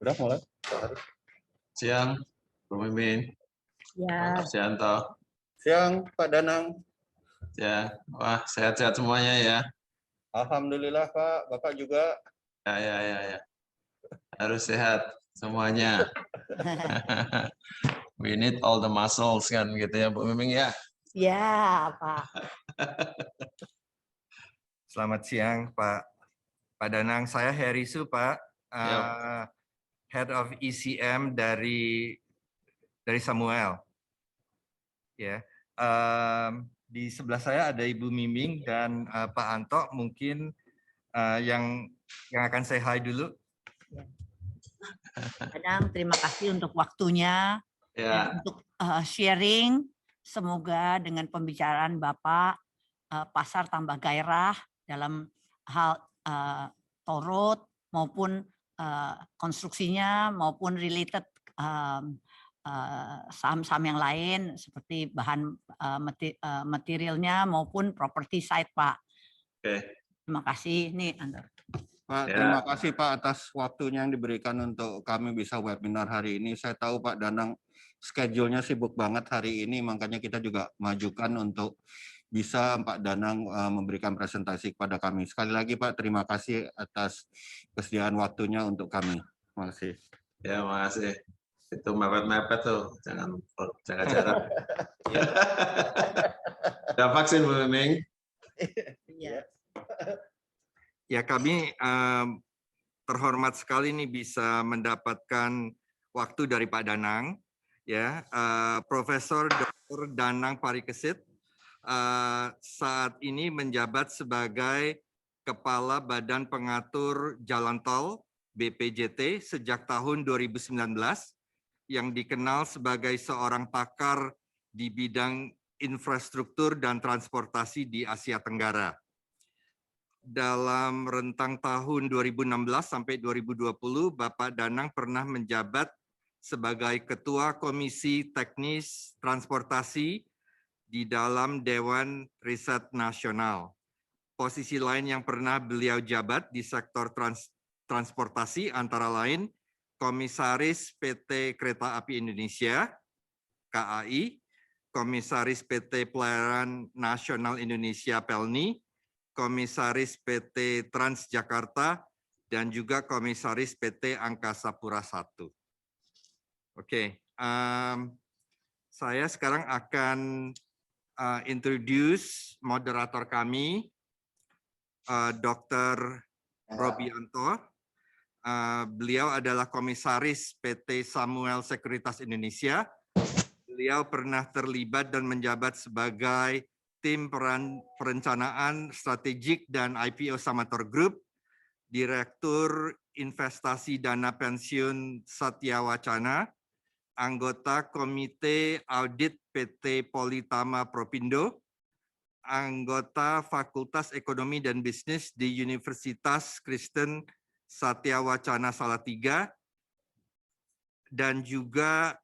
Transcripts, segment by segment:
Udah mulai? Siang, Bu Mimin. Ya. Pak Arsianto. Siang, Pak Danang. Ya, wah sehat-sehat semuanya ya. Alhamdulillah, Pak. Bapak juga. Ya. Harus sehat semuanya. We need all the muscles kan gitu ya, Bu Miming ya. Ya, Pak. Selamat siang, Pak Danang. Saya Herisu, Pak. Head of ECM dari Samuel. Ya. Di sebelah saya ada Ibu Miming dan Pak Anto. Mungkin yang akan say hi dulu. Kadang terima kasih untuk waktunya dan untuk sharing. Semoga dengan pembicaraan Bapak pasar tambah gairah dalam hal torut maupun konstruksinya maupun related saham-saham yang lain seperti bahan materialnya maupun property side, Pak. Oke. Terima kasih. Nih, Andor. Pak, terima kasih Pak atas waktunya yang diberikan untuk kami bisa webinar hari ini. Saya tahu Pak Danang schedule-nya sibuk banget hari ini, makanya kita juga majukan untuk bisa Pak Danang memberikan presentasi kepada kami. Sekali lagi Pak, terima kasih atas kesediaan waktunya untuk kami. Terima kasih. Ya, makasih. Itu mepet-mepet tuh, jangan jaga jarak. Udah vaksin Bu Miming? Iya. Ya, kami terhormat sekali nih bisa mendapatkan waktu dari Pak Danang, ya, Profesor Dr. Danang Parikesit saat ini menjabat sebagai Kepala Badan Pengatur Jalan Tol BPJT sejak tahun 2019, yang dikenal sebagai seorang pakar di bidang infrastruktur dan transportasi di Asia Tenggara. Dalam rentang tahun 2016 sampai 2020, Bapak Danang pernah menjabat sebagai Ketua Komisi Teknis Transportasi di dalam Dewan Riset Nasional. Posisi lain yang pernah beliau jabat di sektor transportasi antara lain Komisaris PT Kereta Api Indonesia, KAI, Komisaris PT Pelayaran Nasional Indonesia PELNI, Komisaris PT Transjakarta, dan juga Komisaris PT Angkasa Pura I. Oke, saya sekarang akan introduce moderator kami, Dr. Robianto. Beliau adalah Komisaris PT Samuel Sekuritas Indonesia. Beliau pernah terlibat dan menjabat sebagai tim perencanaan strategik dan IPO Samator Group, Direktur Investasi Dana Pensiun Satya Wacana, anggota Komite Audit PT Politama Propindo, anggota Fakultas Ekonomi dan Bisnis di Universitas Kristen Satya Wacana Salatiga, dan juga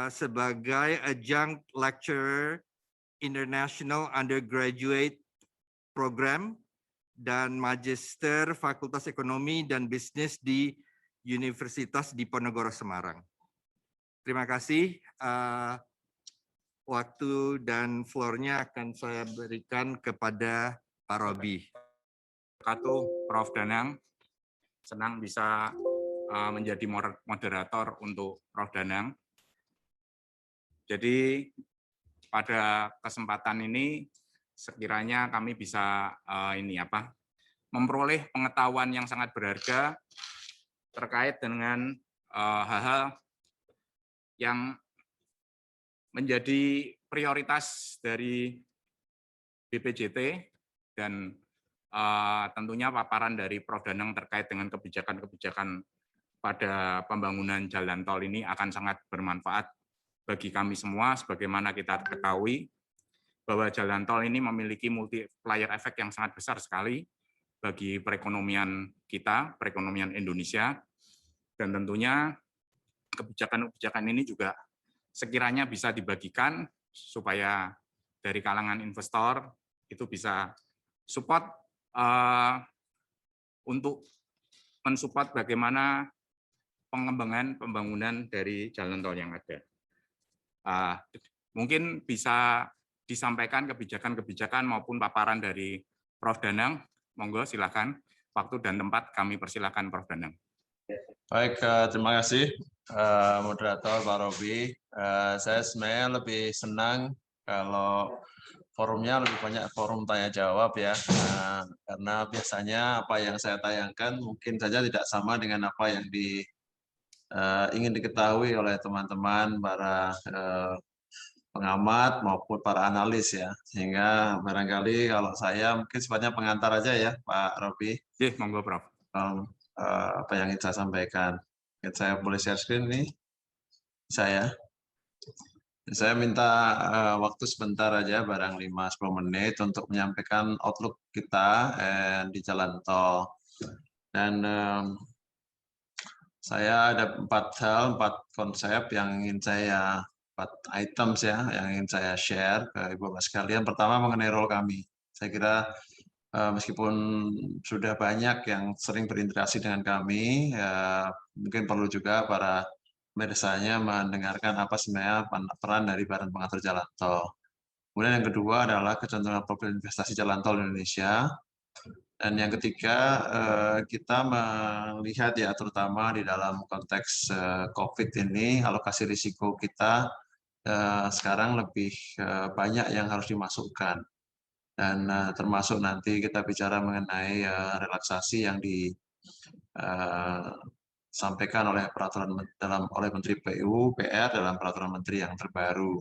sebagai adjunct lecturer International Undergraduate Program dan Magister Fakultas Ekonomi dan Bisnis di Universitas Diponegoro Semarang. Terima kasih. Waktu dan floor-nya akan saya berikan kepada Pak Robi. Prof. Danang, senang bisa menjadi moderator untuk Prof. Danang. Jadi pada kesempatan ini sekiranya kami bisa memperoleh pengetahuan yang sangat berharga terkait dengan hal-hal yang menjadi prioritas dari BPJT dan tentunya paparan dari Prof. Danang terkait dengan kebijakan-kebijakan pada pembangunan jalan tol ini akan sangat bermanfaat bagi kami semua. Sebagaimana kita ketahui bahwa jalan tol ini memiliki multiplier effect yang sangat besar sekali bagi perekonomian kita, perekonomian Indonesia, dan tentunya kebijakan-kebijakan ini juga sekiranya bisa dibagikan supaya dari kalangan investor itu bisa support untuk mensupport bagaimana pengembangan pembangunan dari jalan tol yang ada. Mungkin bisa disampaikan kebijakan-kebijakan maupun paparan dari Prof. Danang. Monggo silakan. Waktu dan tempat kami persilakan Prof. Danang. Baik, terima kasih moderator Pak Robi. Saya sebenarnya lebih senang kalau forumnya lebih banyak forum tanya jawab ya, karena biasanya apa yang saya tayangkan mungkin saja tidak sama dengan apa yang ingin diketahui oleh teman-teman para pengamat maupun para analis ya, sehingga barangkali kalau saya mungkin sifatnya pengantar aja ya Pak Robi. Monggo Prof. Apa yang ingin saya sampaikan. Saya boleh share screen nih. Saya minta waktu sebentar aja, barang 5-10 menit untuk menyampaikan outlook kita di jalan tol. Dan saya ada 4 konsep yang ingin saya, 4 items ya, yang ingin saya share ke Ibu Bapak sekalian. Pertama mengenai role kami. Saya kira meskipun sudah banyak yang sering berinteraksi dengan kami, mungkin perlu juga para pemirsanya mendengarkan apa sebenarnya peran dari Badan Pengatur Jalan Tol. Kemudian yang kedua adalah kecenderungan profil investasi jalan tol Indonesia. Dan yang ketiga, kita melihat ya terutama di dalam konteks COVID ini, alokasi risiko kita sekarang lebih banyak yang harus dimasukkan. Dan termasuk nanti kita bicara mengenai relaksasi yang disampaikan oleh peraturan oleh Menteri PUPR dalam peraturan Menteri yang terbaru.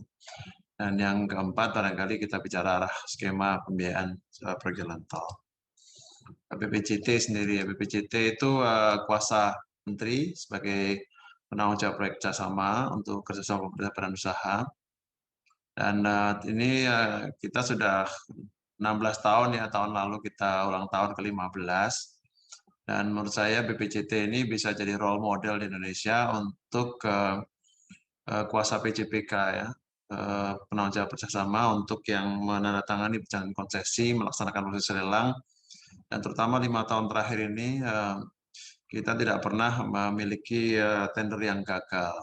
Dan yang keempat barangkali kita bicara arah skema pembiayaan proyek jalan tol. BPJT sendiri ya, BPJT itu kuasa Menteri sebagai penanggung jawab proyek kerjasama untuk kerjasama pemerintah badan usaha. Dan ini kita sudah 16 tahun ya, tahun lalu kita ulang tahun ke-15. Dan menurut saya BPJT ini bisa jadi role model di Indonesia untuk kuasa PJPK ya, penanggung jawab kerjasama untuk yang menandatangani perjanjian konsesi, melaksanakan proses lelang, dan terutama 5 tahun terakhir ini kita tidak pernah memiliki tender yang gagal.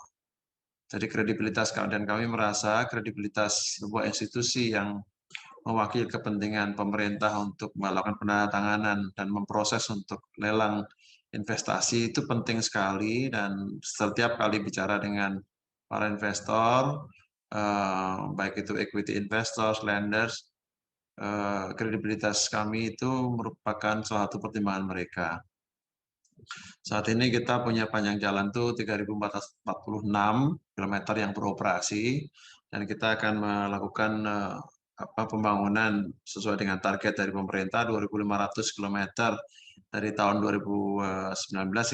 Jadi kredibilitas dan kami merasa kredibilitas sebuah institusi yang mewakili kepentingan pemerintah untuk melakukan penandatanganan dan memproses untuk lelang investasi itu penting sekali, dan setiap kali bicara dengan para investor, baik itu equity investors, lenders, kredibilitas kami itu merupakan salah satu pertimbangan mereka. Saat ini kita punya panjang jalan tuh 3.446 km yang beroperasi, dan kita akan melakukan pembangunan sesuai dengan target dari pemerintah 2.500 km dari tahun 2019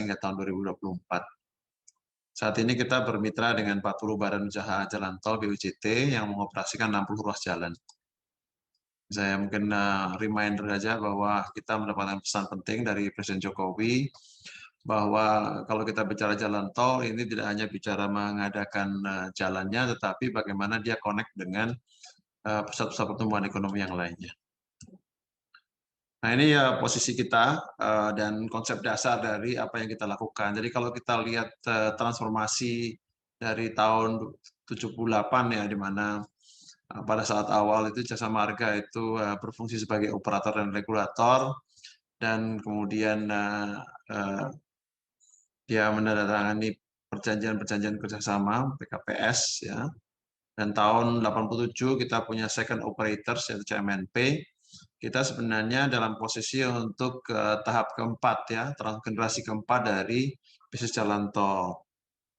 hingga tahun 2024. Saat ini kita bermitra dengan 40 badan usaha jalan tol BUJT yang mengoperasikan 60 ruas jalan. Saya mungkin reminder saja bahwa kita mendapatkan pesan penting dari Presiden Jokowi bahwa kalau kita bicara jalan tol ini tidak hanya bicara mengadakan jalannya, tetapi bagaimana dia connect dengan pusat-pusat pertumbuhan ekonomi yang lainnya. Nah ini ya posisi kita dan konsep dasar dari apa yang kita lakukan. Jadi kalau kita lihat transformasi dari tahun 78 ya, di mana pada saat awal itu Jasa Marga itu berfungsi sebagai operator dan regulator, dan kemudian dia menandatangani perjanjian-perjanjian kerjasama PKPS ya. Dan tahun 87 kita punya second operators yaitu CMNP. Kita sebenarnya dalam posisi untuk tahap keempat ya, generasi keempat dari bisnis jalan tol.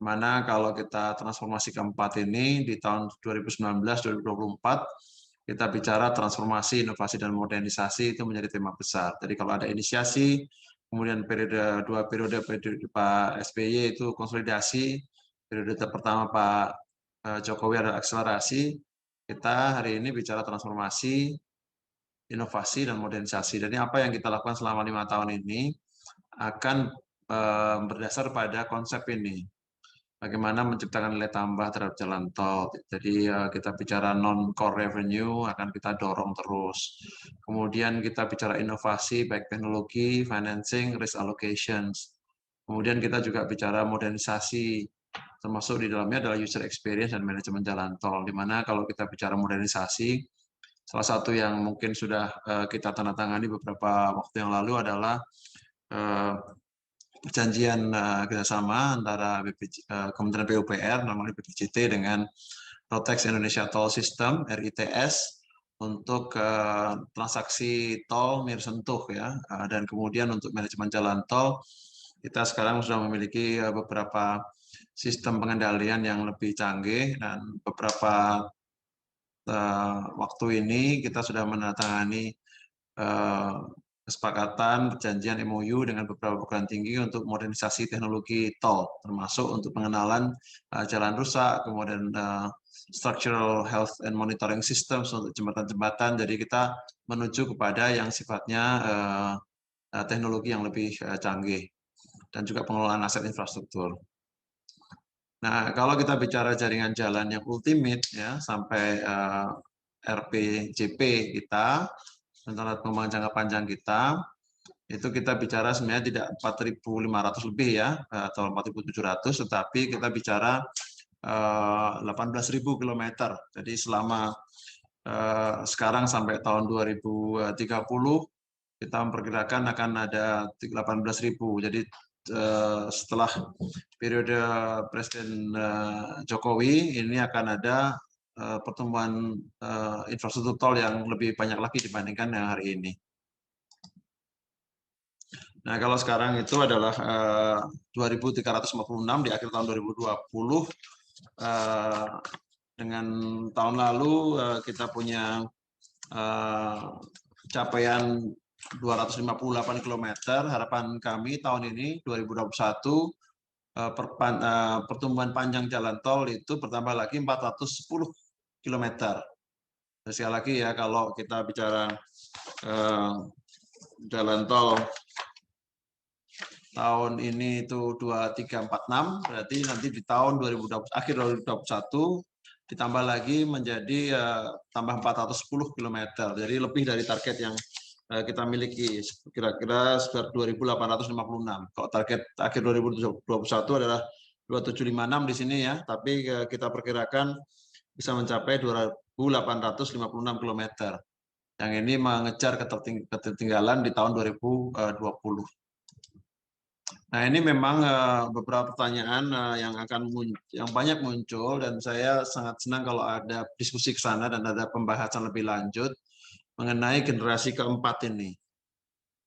Mana kalau kita transformasi keempat ini di tahun 2019-2024 kita bicara transformasi, inovasi dan modernisasi itu menjadi tema besar. Jadi kalau ada inisiasi, kemudian periode Pak SBY itu konsolidasi, periode pertama Pak Jokowi ada akselerasi, kita hari ini bicara transformasi, inovasi, dan modernisasi. Jadi apa yang kita lakukan selama 5 tahun ini akan berdasar pada konsep ini. Bagaimana menciptakan nilai tambah terhadap jalan tol. Jadi kita bicara non-core revenue akan kita dorong terus. Kemudian kita bicara inovasi, baik teknologi, financing, risk allocations. Kemudian kita juga bicara modernisasi, termasuk di dalamnya adalah user experience dan manajemen jalan tol, di mana kalau kita bicara modernisasi, salah satu yang mungkin sudah kita tanda tangani beberapa waktu yang lalu adalah perjanjian kerjasama antara Kementerian PUPR, namanya BPJT, dengan Rotex Indonesia Toll System (RITS) untuk transaksi tol Mir-Sentuh ya, dan kemudian untuk manajemen jalan tol kita sekarang sudah memiliki beberapa sistem pengendalian yang lebih canggih, dan beberapa waktu ini kita sudah menandatangani kesepakatan perjanjian MOU dengan beberapa perguruan tinggi untuk modernisasi teknologi tol, termasuk untuk pengenalan jalan rusak, kemudian structural health and monitoring systems untuk jembatan-jembatan. Jadi kita menuju kepada yang sifatnya teknologi yang lebih canggih, dan juga pengelolaan aset infrastruktur. Nah, kalau kita bicara jaringan jalan yang ultimate ya, sampai RPJP kita, rencana pengembangan jangka panjang kita, itu kita bicara sebenarnya tidak 4.500 lebih ya, atau 4.700, tetapi kita bicara 18.000 kilometer. Jadi selama sekarang sampai tahun 2030, kita memperkirakan akan ada 18.000. Jadi setelah periode Presiden Jokowi, ini akan ada pertumbuhan infrastruktur tol yang lebih banyak lagi dibandingkan yang hari ini. Nah, kalau sekarang itu adalah 2.356 di akhir tahun 2020. Dengan tahun lalu kita punya capaian 258 km. Harapan kami tahun ini 2021 pertumbuhan panjang jalan tol itu bertambah lagi 410 km. Sekali lagi ya, kalau kita bicara jalan tol tahun ini itu 2346, berarti nanti di tahun 2020, akhir 2021 ditambah lagi menjadi tambah 410 km. Jadi lebih dari target yang kita miliki, kira-kira sekitar 2.856. Kalau target akhir 2021 adalah 2756 di sini ya, tapi kita perkirakan bisa mencapai 2.856 km. Yang ini mengejar ketertinggalan di tahun 2020. Nah, ini memang beberapa pertanyaan yang banyak muncul, dan saya sangat senang kalau ada diskusi ke sana dan ada pembahasan lebih lanjut mengenai generasi keempat ini.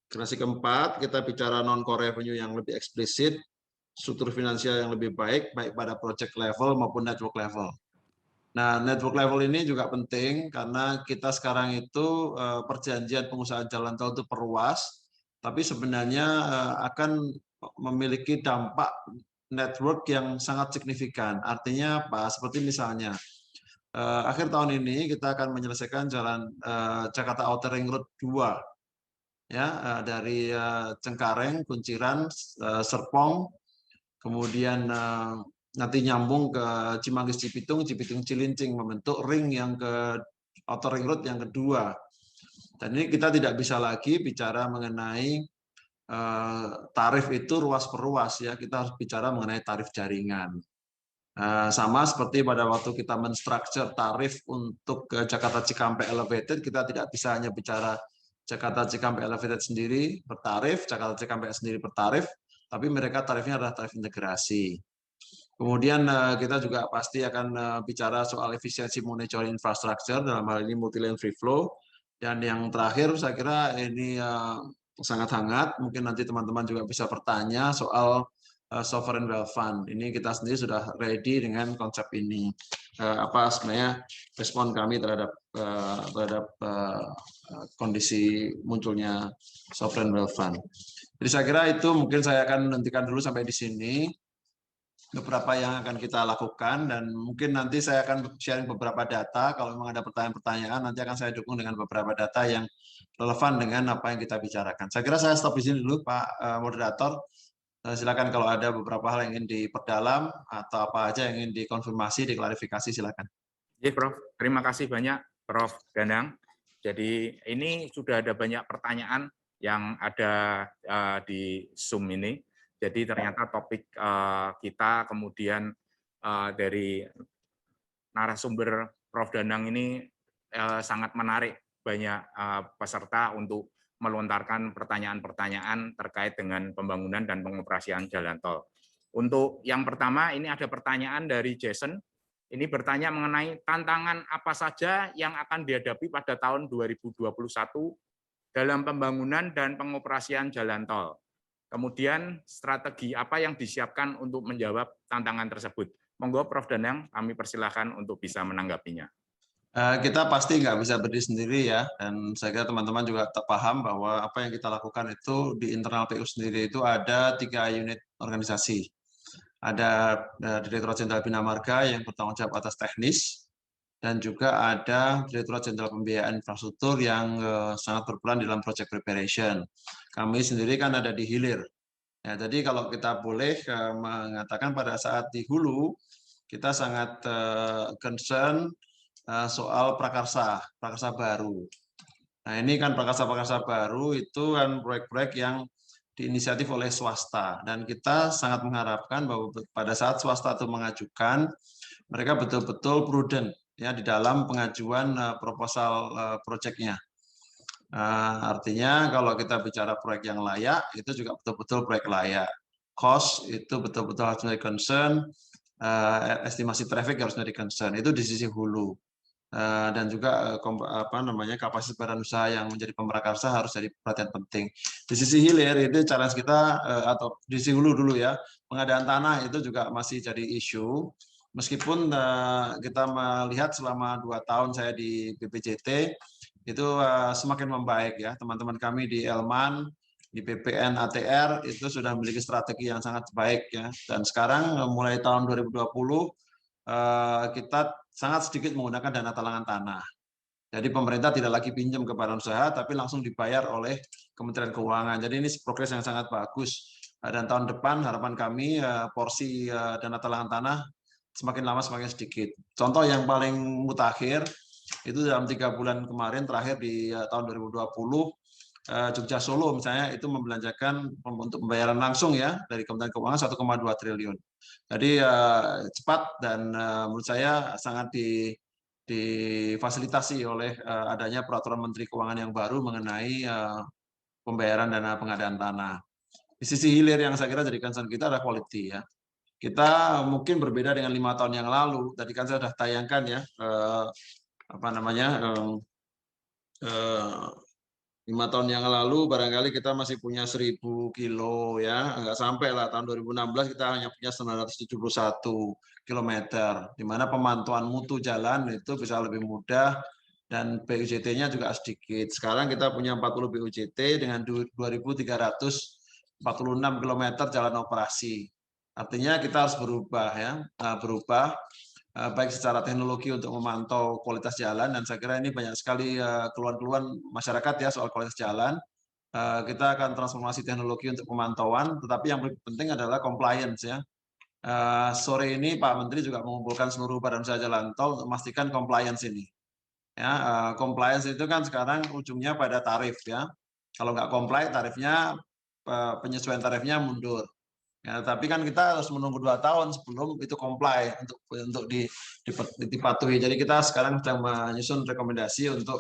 Generasi keempat, kita bicara non-core revenue yang lebih eksplisit, struktur finansial yang lebih baik pada project level maupun network level. Nah, network level ini juga penting karena kita sekarang itu perjanjian pengusahaan jalan tol itu perluas, tapi sebenarnya akan memiliki dampak network yang sangat signifikan. Artinya apa? Seperti misalnya, akhir tahun ini kita akan menyelesaikan jalan Jakarta Outer Ring Road 2, ya, dari Cengkareng, Kunciran, Serpong, kemudian nanti nyambung ke Cimanggis Cibitung, Cibitung Cilincing, membentuk ring yang ke Outer Ring Road yang kedua. Dan ini kita tidak bisa lagi bicara mengenai tarif itu ruas per ruas ya, kita harus bicara mengenai tarif jaringan. Sama seperti pada waktu kita menstructure tarif untuk Jakarta Cikampek Elevated, kita tidak bisa hanya bicara Jakarta Cikampek Elevated sendiri bertarif, Jakarta Cikampek sendiri bertarif, tapi mereka tarifnya adalah tarif integrasi. Kemudian kita juga pasti akan bicara soal efisiensi monitoring infrastructure, dalam hal ini multi-lane free flow. Dan yang terakhir saya kira ini sangat hangat, mungkin nanti teman-teman juga bisa bertanya soal sovereign wealth fund. Ini kita sendiri sudah ready dengan konsep ini. Apa sebenarnya respon kami terhadap kondisi munculnya sovereign wealth fund. Jadi saya kira itu mungkin saya akan hentikan dulu sampai di sini. Beberapa yang akan kita lakukan, dan mungkin nanti saya akan sharing beberapa data. Kalau memang ada pertanyaan-pertanyaan, nanti akan saya dukung dengan beberapa data yang relevan dengan apa yang kita bicarakan. Saya kira saya stop di sini dulu, Pak Moderator. Silakan kalau ada beberapa hal yang ingin diperdalam atau apa aja yang ingin dikonfirmasi, diklarifikasi, silakan. Ya, Prof. Terima kasih banyak, Prof. Danang. Jadi ini sudah ada banyak pertanyaan yang ada di Zoom ini. Jadi ternyata topik kita kemudian dari narasumber Prof. Danang ini sangat menarik banyak peserta untuk melontarkan pertanyaan-pertanyaan terkait dengan pembangunan dan pengoperasian jalan tol. Untuk yang pertama, ini ada pertanyaan dari Jason. Ini bertanya mengenai tantangan apa saja yang akan dihadapi pada tahun 2021 dalam pembangunan dan pengoperasian jalan tol. Kemudian strategi apa yang disiapkan untuk menjawab tantangan tersebut. Monggo Prof. Danang, kami persilahkan untuk bisa menanggapinya. Kita pasti nggak bisa berdiri sendiri ya, dan saya kira teman-teman juga paham bahwa apa yang kita lakukan itu di internal PU sendiri itu ada 3 unit organisasi. Ada Direktorat Jenderal Bina Marga yang bertanggung jawab atas teknis, dan juga ada Direktorat Jenderal Pembiayaan Infrastruktur yang sangat berperan dalam project preparation. Kami sendiri kan ada di hilir. Ya, jadi kalau kita boleh mengatakan pada saat di hulu, kita sangat concern soal prakarsa baru. Nah ini kan prakarsa baru itu kan proyek-proyek yang diinisiatif oleh swasta, dan kita sangat mengharapkan bahwa pada saat swasta itu mengajukan, mereka betul-betul prudent ya di dalam pengajuan proposal proyeknya. Artinya kalau kita bicara proyek yang layak, itu juga betul-betul proyek layak. Cost itu betul-betul harus menjadi concern, estimasi traffic harus menjadi concern. Itu di sisi hulu. Dan juga kapasitas badan usaha yang menjadi pemrakarsa harus jadi perhatian penting. Di sisi hilir itu challenge kita atau di sisi hulu dulu ya, pengadaan tanah itu juga masih jadi isu. Meskipun kita melihat selama 2 tahun saya di BPJT itu semakin membaik ya, teman-teman kami di Elman, di BPN ATR itu sudah memiliki strategi yang sangat baik ya, dan sekarang mulai tahun 2020 kita sangat sedikit menggunakan dana talangan tanah. Jadi pemerintah tidak lagi pinjam ke badan usaha, tapi langsung dibayar oleh Kementerian Keuangan. Jadi ini progres yang sangat bagus. Dan tahun depan harapan kami porsi dana talangan tanah semakin lama semakin sedikit. Contoh yang paling mutakhir itu dalam 3 bulan kemarin terakhir di tahun 2020, Jogja Solo misalnya itu membelanjakan untuk pembayaran langsung ya dari Kementerian Keuangan 1,2 triliun. Jadi cepat dan menurut saya sangat difasilitasi oleh adanya peraturan Menteri Keuangan yang baru mengenai pembayaran dana pengadaan tanah. Di sisi hilir yang saya kira jadi concern kita adalah quality ya. Kita mungkin berbeda dengan 5 tahun yang lalu. Tadi kan saya sudah tayangkan ya 5 tahun yang lalu barangkali kita masih punya 1000 kilo ya, nggak sampai lah. Tahun 2016 kita hanya punya 971 km, di mana pemantauan mutu jalan itu bisa lebih mudah dan BUJT-nya juga sedikit. Sekarang kita punya 40 BUJT dengan 2.346 km jalan operasi. Artinya kita harus berubah ya, baik secara teknologi untuk memantau kualitas jalan, dan saya kira ini banyak sekali keluhan-keluhan masyarakat ya soal kualitas jalan. Kita akan transformasi teknologi untuk pemantauan, tetapi yang lebih penting adalah compliance ya. Sore ini Pak Menteri juga mengumpulkan seluruh badan usaha jalan tol untuk memastikan compliance ini. Ya, compliance itu kan sekarang ujungnya pada tarif ya. Kalau nggak comply tarifnya, penyesuaian tarifnya mundur. Ya, tapi kan kita harus menunggu 2 tahun sebelum itu comply untuk dipatuhi. Jadi kita sekarang sedang menyusun rekomendasi untuk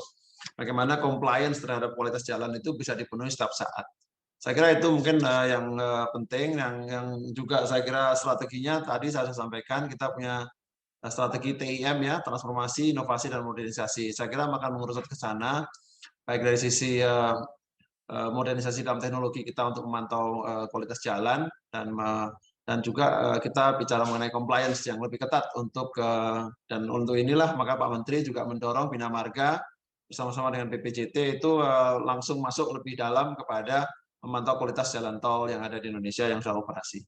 bagaimana compliance terhadap kualitas jalan itu bisa dipenuhi setiap saat. Saya kira itu mungkin yang penting, yang juga saya kira strateginya tadi saya sampaikan, kita punya strategi TIM ya, transformasi, inovasi, dan modernisasi. Saya kira akan mengerucut ke sana, baik dari sisi modernisasi dalam teknologi kita untuk memantau kualitas jalan, dan juga kita bicara mengenai compliance yang lebih ketat dan untuk inilah maka Pak Menteri juga mendorong Bina Marga bersama-sama dengan BPJT itu langsung masuk lebih dalam kepada memantau kualitas jalan tol yang ada di Indonesia yang sudah operasi.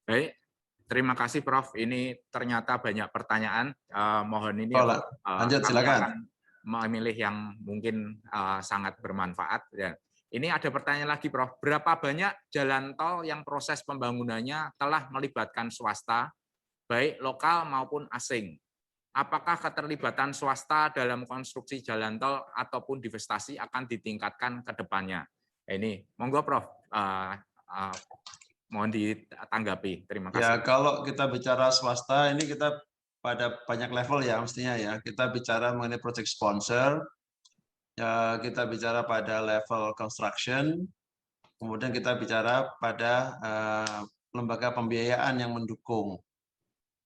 Baik, terima kasih Prof. Ini ternyata banyak pertanyaan. Mohon ini lanjut silakan. akan memilih yang mungkin sangat bermanfaat. Ya. Ini ada pertanyaan lagi, Prof. Berapa banyak jalan tol yang proses pembangunannya telah melibatkan swasta, baik lokal maupun asing? Apakah keterlibatan swasta dalam konstruksi jalan tol ataupun divestasi akan ditingkatkan ke depannya? Ini, monggo, Prof. Mohon ditanggapi. Terima kasih. Ya, kalau kita bicara swasta, ini kita pada banyak level ya mestinya ya. Kita bicara mengenai project sponsor, ya, kita bicara pada level construction, kemudian kita bicara pada lembaga pembiayaan yang mendukung.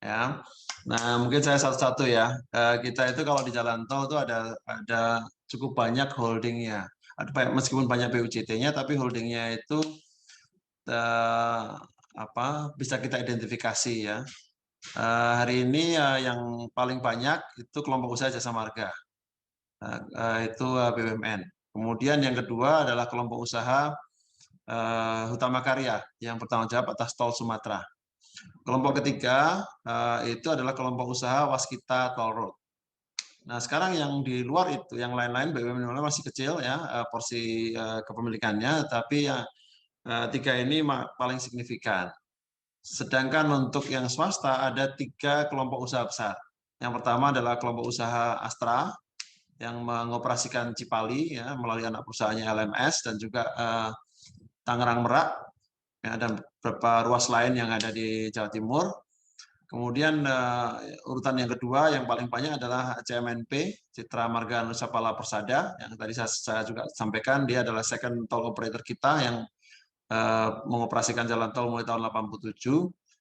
Ya, nah mungkin saya satu-satu ya. Kita itu kalau di jalan tol itu ada cukup banyak holdingnya. Meskipun banyak BUJT-nya, tapi holdingnya itu bisa kita identifikasi ya. Hari ini yang paling banyak itu kelompok usaha jasa marga, itu BUMN. Kemudian yang kedua adalah kelompok usaha Hutama Karya yang bertanggung jawab atas tol Sumatera. Kelompok ketiga itu adalah kelompok usaha Waskita Toll Road. Nah sekarang yang di luar itu, yang lain-lain BUMN masih kecil ya porsi kepemilikannya, tapi yang tiga ini paling signifikan. Sedangkan untuk yang swasta ada 3 kelompok usaha besar. Yang pertama adalah kelompok usaha Astra yang mengoperasikan Cipali ya, melalui anak perusahaannya LMS dan juga Tangerang Merak ya, dan beberapa ruas lain yang ada di Jawa Timur. Kemudian urutan yang kedua yang paling banyak adalah CMNP, Citra Marga Nusapala Persada, yang tadi saya juga sampaikan, dia adalah second toll operator kita yang mengoperasikan jalan tol mulai tahun 87.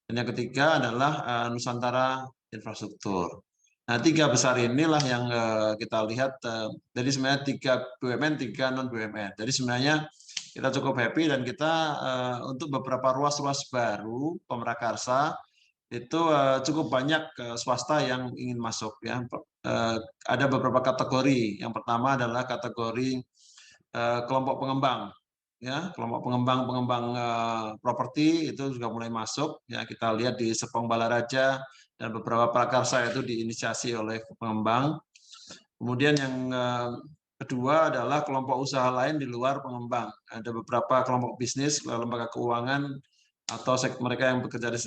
Dan yang ketiga adalah Nusantara Infrastruktur. Nah, 3 besar inilah yang kita lihat. Jadi sebenarnya 3 BUMN, 3 non BUMN. Jadi sebenarnya kita cukup happy dan kita untuk beberapa ruas-ruas baru pemrakarsa itu cukup banyak swasta yang ingin masuk ya. Ada beberapa kategori. Yang pertama adalah kategori kelompok pengembang. Ya, kelompok pengembang properti itu juga mulai masuk. Ya, kita lihat di Serpong Balaraja dan beberapa prakarsa itu diinisiasi oleh pengembang. Kemudian yang kedua adalah kelompok usaha lain di luar pengembang. Ada beberapa kelompok bisnis, lembaga keuangan atau mereka yang bekerja di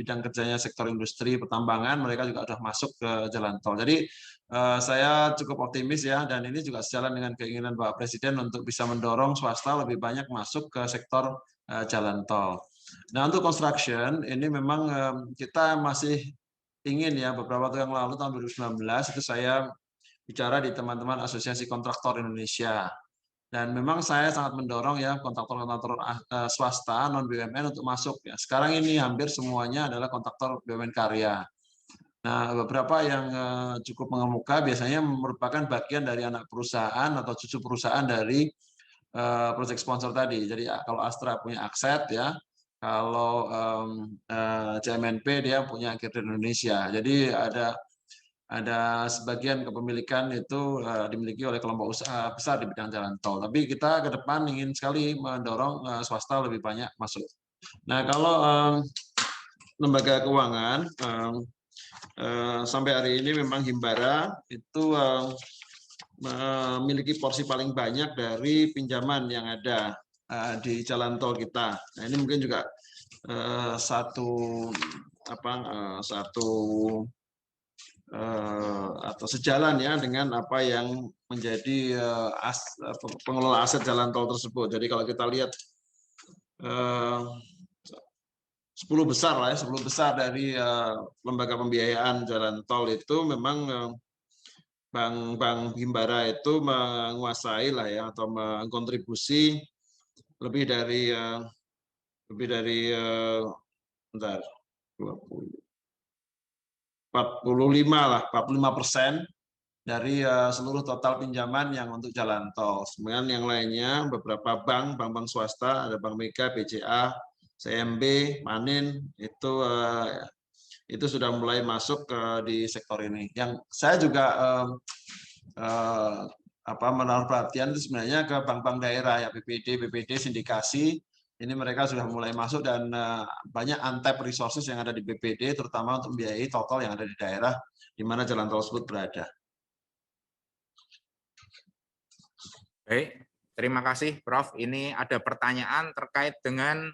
bidang kerjanya sektor industri pertambangan, mereka juga sudah masuk ke jalan tol. Jadi saya cukup optimis ya, dan ini juga sejalan dengan keinginan Bapak Presiden untuk bisa mendorong swasta lebih banyak masuk ke sektor jalan tol. Nah untuk construction ini memang kita masih ingin ya, beberapa waktu yang lalu tahun 2019 itu saya bicara di teman-teman Asosiasi Kontraktor Indonesia. Dan memang saya sangat mendorong ya kontraktor-kontraktor swasta non BUMN untuk masuk ya. Sekarang ini hampir semuanya adalah kontraktor BUMN karya. Nah, beberapa yang cukup mengemuka biasanya merupakan bagian dari anak perusahaan atau cucu perusahaan dari project sponsor tadi. Jadi kalau Astra punya Akset ya, kalau CMNP dia punya Akhir Indonesia. Jadi ada sebagian kepemilikan itu dimiliki oleh kelompok usaha besar di bidang jalan tol. Tapi kita ke depan ingin sekali mendorong swasta lebih banyak masuk. Nah, kalau lembaga keuangan sampai hari ini memang Himbara itu memiliki porsi paling banyak dari pinjaman yang ada di jalan tol kita. Nah, ini mungkin juga satu atau sejalan ya dengan apa yang menjadi pengelola aset jalan tol tersebut. Jadi kalau kita lihat 10 besar lah ya, 10 besar dari lembaga pembiayaan jalan tol itu memang Bank Himbara itu menguasai lah ya, atau mengkontribusi lebih dari 45% dari seluruh total pinjaman yang untuk jalan tol. Kemudian yang lainnya beberapa bank swasta, ada Bank Mega, BCA, CMB, Manin itu sudah mulai masuk di sektor ini. Yang saya juga menaruh perhatian itu sebenarnya ke bank-bank daerah ya, BPD, sindikasi. Ini mereka sudah mulai masuk dan banyak untapped resources yang ada di BPD, terutama untuk membiayai total yang ada di daerah di mana jalan tol tersebut berada. Baik, terima kasih Prof. Ini ada pertanyaan terkait dengan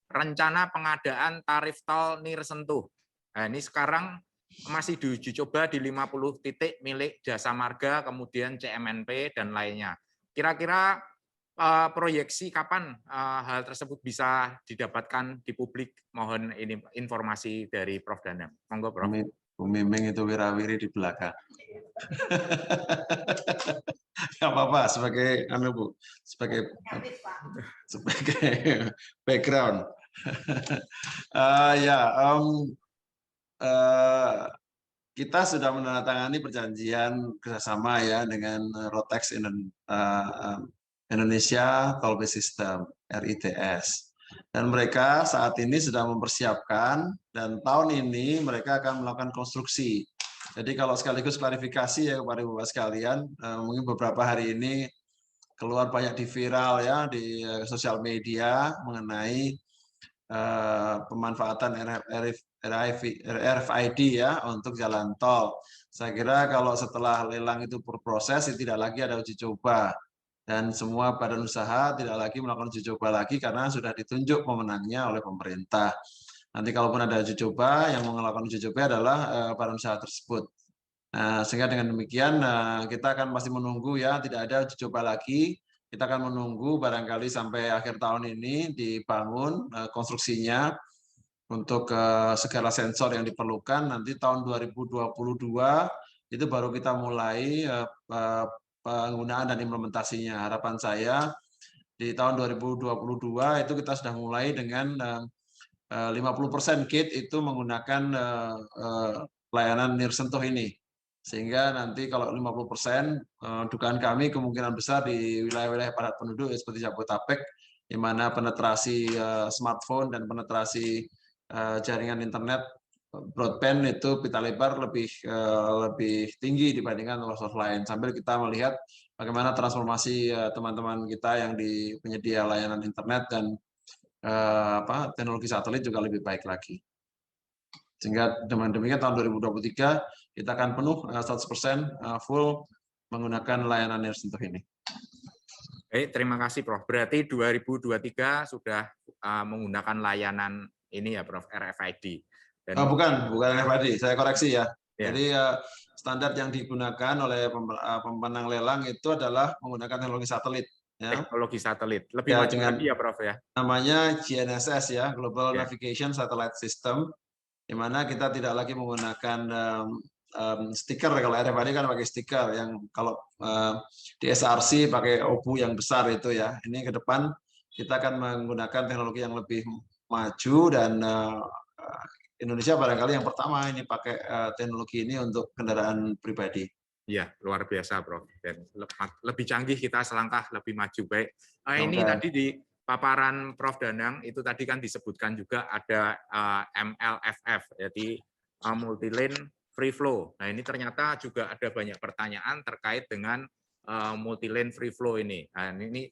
rencana pengadaan tarif tol Nir Sentuh. Nah, ini sekarang masih diuji coba di 50 titik milik Jasa Marga, kemudian CMNP, dan lainnya. Kira-kira proyeksi kapan hal tersebut bisa didapatkan di publik? Mohon ini informasi dari Prof. Danang. Monggo, Prof. Bu Miming itu wirawiri di belakang. Nggak apa-apa, sebagai Bu, sebagai background. Kita sudah menandatangani perjanjian kerjasama ya dengan Rotex Indonesia Tollway System (RITS). Dan mereka saat ini sedang mempersiapkan, dan tahun ini mereka akan melakukan konstruksi. Jadi kalau sekaligus klarifikasi ya kepada Bapak sekalian, mungkin beberapa hari ini keluar banyak di viral ya di sosial media mengenai pemanfaatan RFID ya untuk jalan tol. Saya kira kalau setelah lelang itu berproses, tidak lagi ada uji coba. Dan semua badan usaha tidak lagi melakukan uji coba lagi karena sudah ditunjuk pemenangnya oleh pemerintah. Nanti kalaupun ada uji coba, yang melakukan uji coba adalah badan usaha tersebut. Nah, sehingga dengan demikian kita akan masih menunggu ya, tidak ada uji coba lagi. Kita akan menunggu barangkali sampai akhir tahun ini dibangun konstruksinya untuk segala sensor yang diperlukan. Nanti tahun 2022 itu baru kita mulai penggunaan dan implementasinya. Harapan saya di tahun 2022 itu kita sudah mulai dengan 50% gate itu menggunakan layanan nirsentuh ini. Sehingga nanti kalau 50%, dugaan kami kemungkinan besar di wilayah-wilayah padat penduduk seperti Jabodetabek, di mana penetrasi smartphone dan penetrasi jaringan internet broadband itu pita lebar lebih tinggi dibandingkan luas lain. Sambil kita melihat bagaimana transformasi teman-teman kita yang di penyedia layanan internet dan teknologi satelit juga lebih baik lagi. Sehingga dengan demikian tahun 2023 kita akan penuh 100% full menggunakan layanan nirsentuh ini. Baik, terima kasih Prof. Berarti 2023 sudah menggunakan layanan ini ya Prof, RFID. Dan bukan RFID, saya koreksi ya. Jadi standar yang digunakan oleh pemenang lelang itu adalah menggunakan teknologi satelit. Ya. Teknologi satelit. Lebih maju lagi ya Prof ya. Namanya GNSS ya, Global Navigation Satellite System, di mana kita tidak lagi menggunakan stiker. Kalau RFID kan pakai stiker, yang kalau di SRC pakai obu yang besar itu ya. Ini ke depan kita akan menggunakan teknologi yang lebih maju, dan Indonesia barangkali yang pertama ini pakai teknologi ini untuk kendaraan pribadi. Iya, luar biasa, Prof. Dan lebih canggih kita selangkah lebih maju. Baik, ini tadi di paparan Prof. Danang itu tadi kan disebutkan juga ada MLFF, jadi multi-lane free flow. Nah, ini ternyata juga ada banyak pertanyaan terkait dengan multi-lane free flow ini. Nah, ini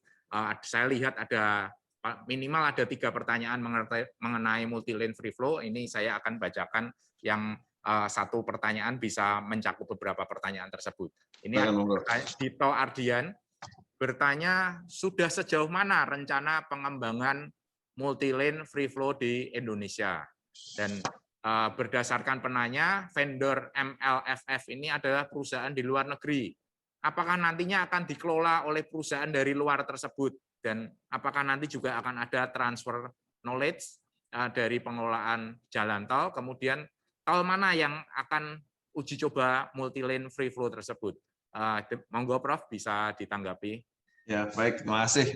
saya lihat ada minimal ada 3 pertanyaan mengenai multi-lane free flow. Ini saya akan bacakan yang satu pertanyaan bisa mencakup beberapa pertanyaan tersebut. Ini Dito Ardian bertanya, sudah sejauh mana rencana pengembangan multi-lane free flow di Indonesia? Dan berdasarkan penanya, vendor MLFF ini adalah perusahaan di luar negeri. Apakah nantinya akan dikelola oleh perusahaan dari luar tersebut? Dan apakah nanti juga akan ada transfer knowledge dari pengelolaan jalan tol, kemudian tol mana yang akan uji coba multi-lane free flow tersebut? Monggo Prof, bisa ditanggapi. Ya, baik, terima kasih.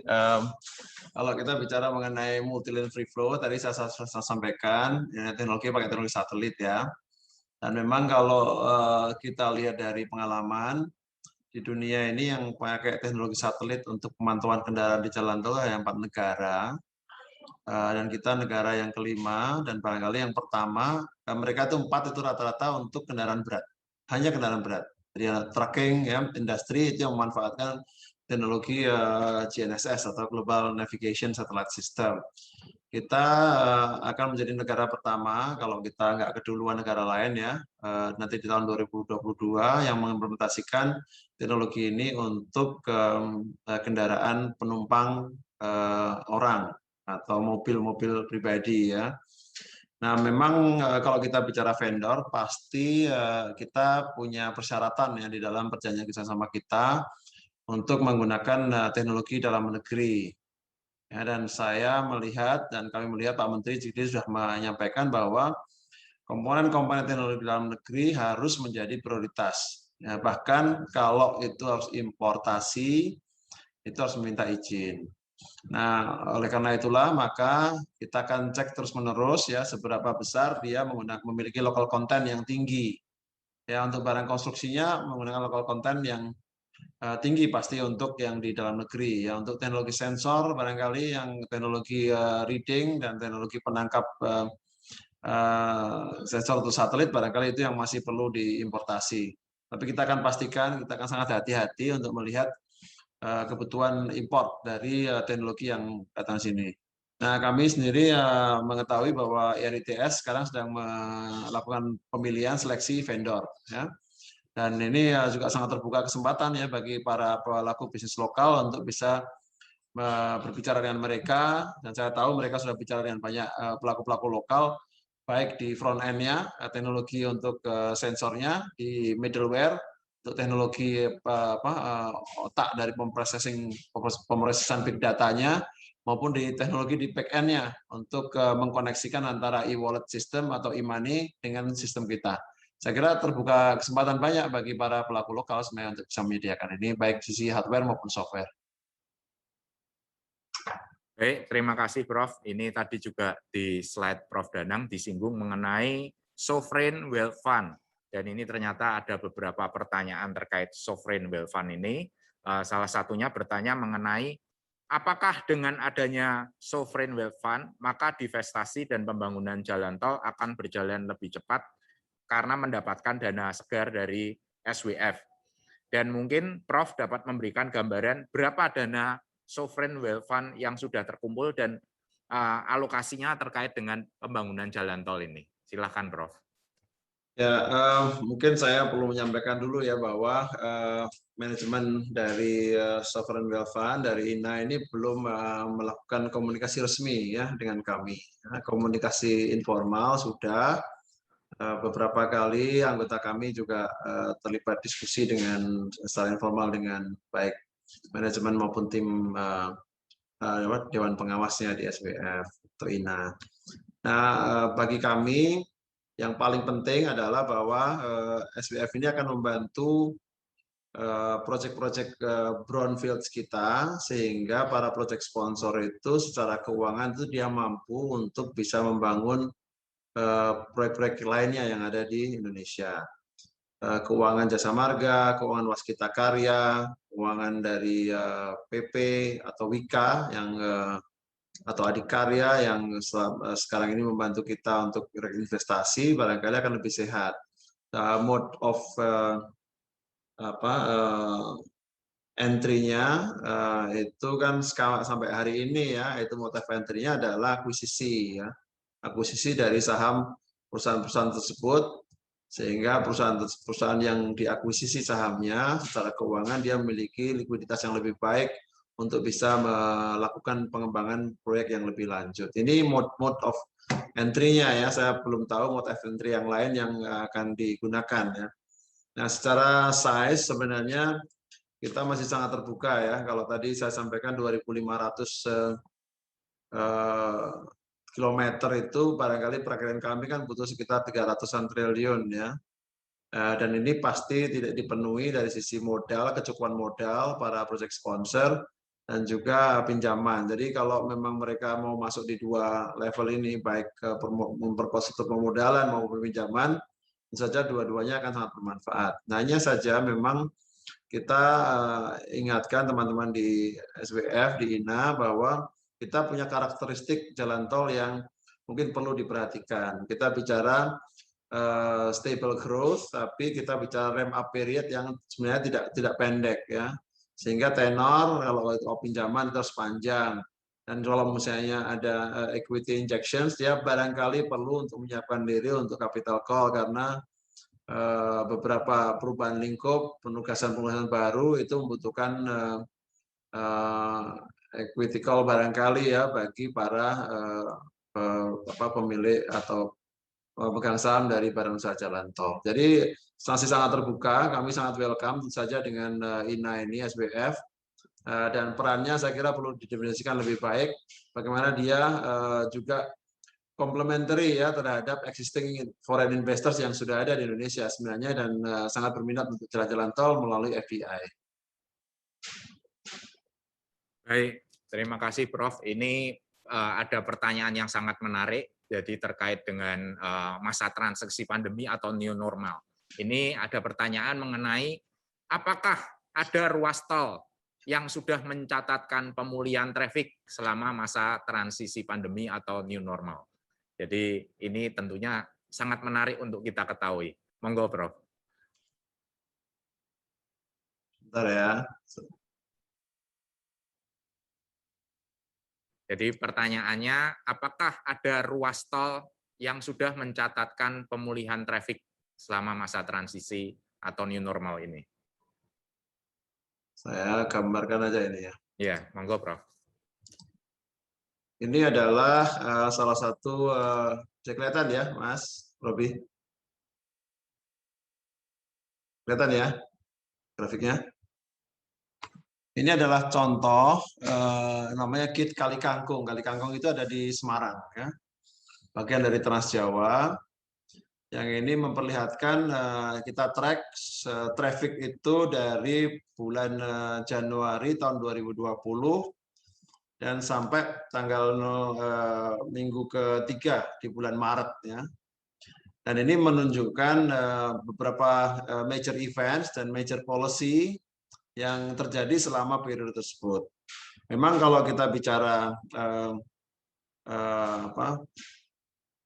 Kalau kita bicara mengenai multi-lane free flow, tadi saya sampaikan, ya, teknologi pakai teknologi satelit ya. Dan memang kalau kita lihat dari pengalaman, di dunia ini yang pakai teknologi satelit untuk pemantauan kendaraan di jalan tol ada 4 negara, dan kita negara yang kelima, dan barangkali yang pertama. Mereka itu 4 itu rata-rata untuk kendaraan berat, hanya kendaraan berat. Jadi trucking ya, industri itu yang memanfaatkan teknologi GNSS atau Global Navigation Satellite System. Kita akan menjadi negara pertama kalau kita nggak keduluan negara lain ya, nanti di tahun 2022 yang mengimplementasikan teknologi ini untuk kendaraan penumpang orang atau mobil-mobil pribadi ya. Nah, memang kalau kita bicara vendor, pasti kita punya persyaratan ya di dalam perjanjian kerjasama kita. untuk menggunakan teknologi dalam negeri. Ya, dan saya melihat dan kami melihat Pak Menteri jadi sudah menyampaikan bahwa komponen-komponen teknologi dalam negeri harus menjadi prioritas. Ya, bahkan kalau itu harus importasi, itu harus meminta izin. Nah, oleh karena itulah maka kita akan cek terus-menerus ya seberapa besar dia memiliki local content yang tinggi. Ya, untuk barang konstruksinya menggunakan local content yang tinggi pasti untuk yang di dalam negeri. Ya, untuk teknologi sensor barangkali yang teknologi reading dan teknologi penangkap sensor untuk satelit barangkali itu yang masih perlu diimportasi. Tapi kita akan pastikan, kita akan sangat hati-hati untuk melihat kebutuhan import dari teknologi yang datang sini. Nah, kami sendiri mengetahui bahwa IRITS sekarang sedang melakukan pemilihan seleksi vendor. Ya. Dan ini juga sangat terbuka kesempatan ya bagi para pelaku bisnis lokal untuk bisa berbicara dengan mereka. Dan saya tahu mereka sudah bicara dengan banyak pelaku-pelaku lokal, baik di front end-nya, teknologi untuk sensornya, di middleware, untuk teknologi otak dari pemrosesan big data-nya, maupun di teknologi di back end-nya untuk mengkoneksikan antara e-wallet system atau e-money dengan sistem kita. Saya kira terbuka kesempatan banyak bagi para pelaku lokal sebenarnya untuk bisa menyediakan ini, baik sisi hardware maupun software. Baik, terima kasih Prof. Ini tadi juga di slide Prof. Danang disinggung mengenai sovereign wealth fund. Dan ini ternyata ada beberapa pertanyaan terkait sovereign wealth fund ini. Salah satunya bertanya mengenai apakah dengan adanya sovereign wealth fund, maka divestasi dan pembangunan jalan tol akan berjalan lebih cepat karena mendapatkan dana segar dari SWF. Dan mungkin Prof dapat memberikan gambaran berapa dana sovereign wealth fund yang sudah terkumpul dan alokasinya terkait dengan pembangunan jalan tol ini. Silakan Prof. Ya, mungkin saya perlu menyampaikan dulu ya bahwa manajemen dari sovereign wealth fund dari INA ini belum melakukan komunikasi resmi ya dengan kami. Komunikasi informal sudah. Beberapa kali anggota kami juga terlibat diskusi dengan secara informal dengan baik manajemen maupun tim Dewan Pengawasnya di SWF atau INA. Nah, bagi kami yang paling penting adalah bahwa SWF ini akan membantu proyek-proyek brownfields kita sehingga para proyek sponsor itu secara keuangan itu dia mampu untuk bisa membangun proyek-proyek lainnya yang ada di Indonesia. Keuangan Jasa Marga, keuangan Waskita Karya, keuangan dari PP atau Wika yang atau Adikarya yang sekarang ini membantu kita untuk investasi barangkali akan lebih sehat. Mode of entry-nya itu kan sampai hari ini ya, itu mode of entry-nya adalah akuisisi ya. Akuisisi dari saham perusahaan-perusahaan tersebut sehingga perusahaan yang diakuisisi sahamnya secara keuangan dia memiliki likuiditas yang lebih baik untuk bisa melakukan pengembangan proyek yang lebih lanjut. Ini mode of entry-nya ya, saya belum tahu mode of entry yang lain yang akan digunakan ya. Nah, secara size sebenarnya kita masih sangat terbuka ya. Kalau tadi saya sampaikan 2.500 kilometer itu barangkali perakiraan kami kan butuh sekitar 300-an triliun ya. Dan ini pasti tidak dipenuhi dari sisi modal, kecukupan modal para proyek sponsor dan juga pinjaman. Jadi kalau memang mereka mau masuk di dua level ini baik memperkuat sektor pemodalan maupun pinjaman, tentu saja dua-duanya akan sangat bermanfaat. Nah, hanya saja memang kita ingatkan teman-teman di SWF, di INA bahwa kita punya karakteristik jalan tol yang mungkin perlu diperhatikan. Kita bicara stable growth, tapi kita bicara ramp up period yang sebenarnya tidak pendek ya. Sehingga tenor kalau pinjaman itu harus panjang. Dan kalau misalnya ada equity injections, dia barangkali perlu untuk menyiapkan diri untuk capital call karena beberapa perubahan lingkup, penugasan-penugasan baru itu membutuhkan equity call barangkali ya bagi para pemilik atau pemegang saham dari Badan Usaha Jalan Tol. Jadi masih sangat terbuka, kami sangat welcome tentu saja dengan INA ini, SBF, dan perannya saya kira perlu didefinisikan lebih baik, bagaimana dia juga complementary ya terhadap existing foreign investors yang sudah ada di Indonesia sebenarnya, dan sangat berminat untuk jalan-jalan tol melalui FDI. Baik, terima kasih Prof. Ini ada pertanyaan yang sangat menarik, jadi terkait dengan masa transisi pandemi atau new normal. Ini ada pertanyaan mengenai apakah ada ruas tol yang sudah mencatatkan pemulihan traffic selama masa transisi pandemi atau new normal. Jadi ini tentunya sangat menarik untuk kita ketahui. Monggo, Prof. Bentar ya. Jadi pertanyaannya, apakah ada ruas tol yang sudah mencatatkan pemulihan traffic selama masa transisi atau new normal ini? Saya gambarkan aja ini ya. Ya, monggo, Prof. Ini adalah salah satu, bisa kelihatan ya, Mas Robi? Kelihatan ya grafiknya? Ini adalah contoh, namanya KIT Kali Kangkung. Kali Kangkung itu ada di Semarang, ya. Bagian dari Trans Jawa. Yang ini memperlihatkan kita track traffic itu dari bulan Januari tahun 2020 dan sampai tanggal minggu ketiga di bulan Maret, ya. Dan ini menunjukkan beberapa major events dan major policy yang terjadi selama periode tersebut. Memang kalau kita bicara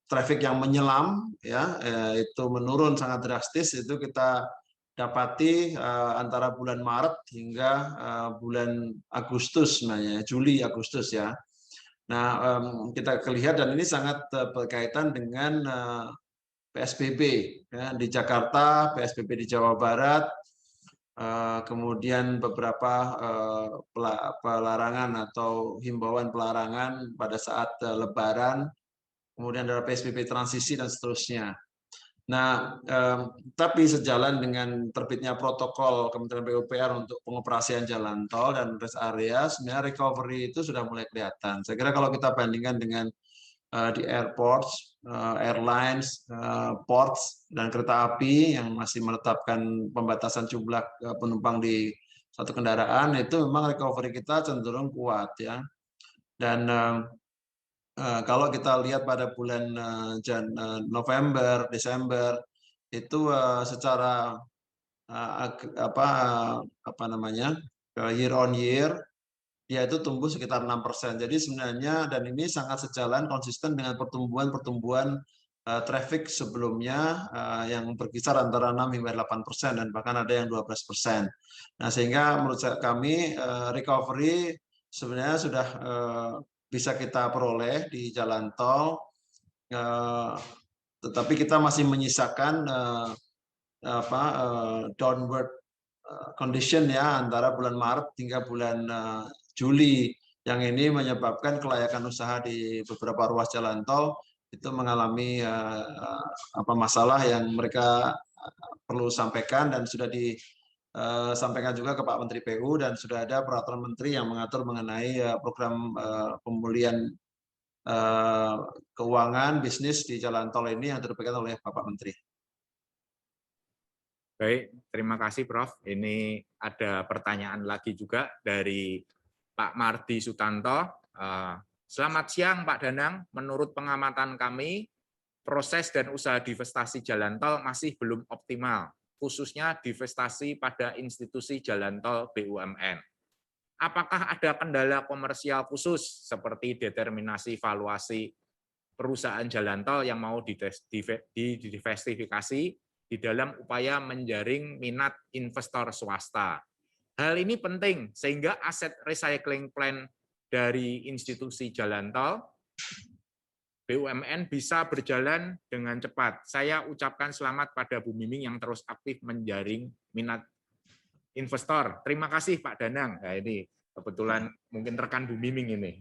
traffic yang menyelam, ya itu menurun sangat drastis, itu kita dapati antara bulan Maret hingga bulan Agustus, sebenarnya Juli Agustus ya. Nah, kita lihat, dan ini sangat berkaitan dengan PSBB ya, di Jakarta, PSBB di Jawa Barat, kemudian beberapa pelarangan atau himbauan pelarangan pada saat Lebaran, kemudian ada PSBB transisi dan seterusnya. Nah, tapi sejalan dengan terbitnya protokol Kementerian PUPR untuk pengoperasian jalan tol dan rest area, sebenarnya recovery itu sudah mulai kelihatan. Saya kira kalau kita bandingkan dengan di airports, airlines, ports, dan kereta api yang masih menetapkan pembatasan jumlah penumpang di satu kendaraan, itu memang recovery kita cenderung kuat ya. Dan kalau kita lihat pada bulan November, Desember itu secara year on year dia itu tumbuh sekitar 6%. Jadi sebenarnya, dan ini sangat sejalan konsisten dengan pertumbuhan traffic sebelumnya yang berkisar antara 6 hingga 8% dan bahkan ada yang 12%. Nah, sehingga menurut kami recovery sebenarnya sudah bisa kita peroleh di jalan tol, tetapi kita masih menyisakan downward condition ya antara bulan Maret hingga bulan Juli, yang ini menyebabkan kelayakan usaha di beberapa ruas jalan tol itu mengalami masalah yang mereka perlu sampaikan, dan sudah disampaikan juga ke Pak Menteri PU, dan sudah ada peraturan menteri yang mengatur mengenai program pemulihan keuangan bisnis di jalan tol ini yang terbitkan oleh Bapak Menteri. Baik, terima kasih Prof. Ini ada pertanyaan lagi juga dari Pak Mardi Sutanto. Selamat siang Pak Danang, menurut pengamatan kami, proses dan usaha divestasi jalan tol masih belum optimal, khususnya divestasi pada institusi jalan tol BUMN. Apakah ada kendala komersial khusus seperti determinasi valuasi perusahaan jalan tol yang mau didivestifikasi di dalam upaya menjaring minat investor swasta? Hal ini penting sehingga aset recycling plan dari institusi jalan tol BUMN bisa berjalan dengan cepat. Saya ucapkan selamat pada Bu Miming yang terus aktif menjaring minat investor. Terima kasih Pak Danang. Nah, ini kebetulan mungkin rekan Bu Miming ini.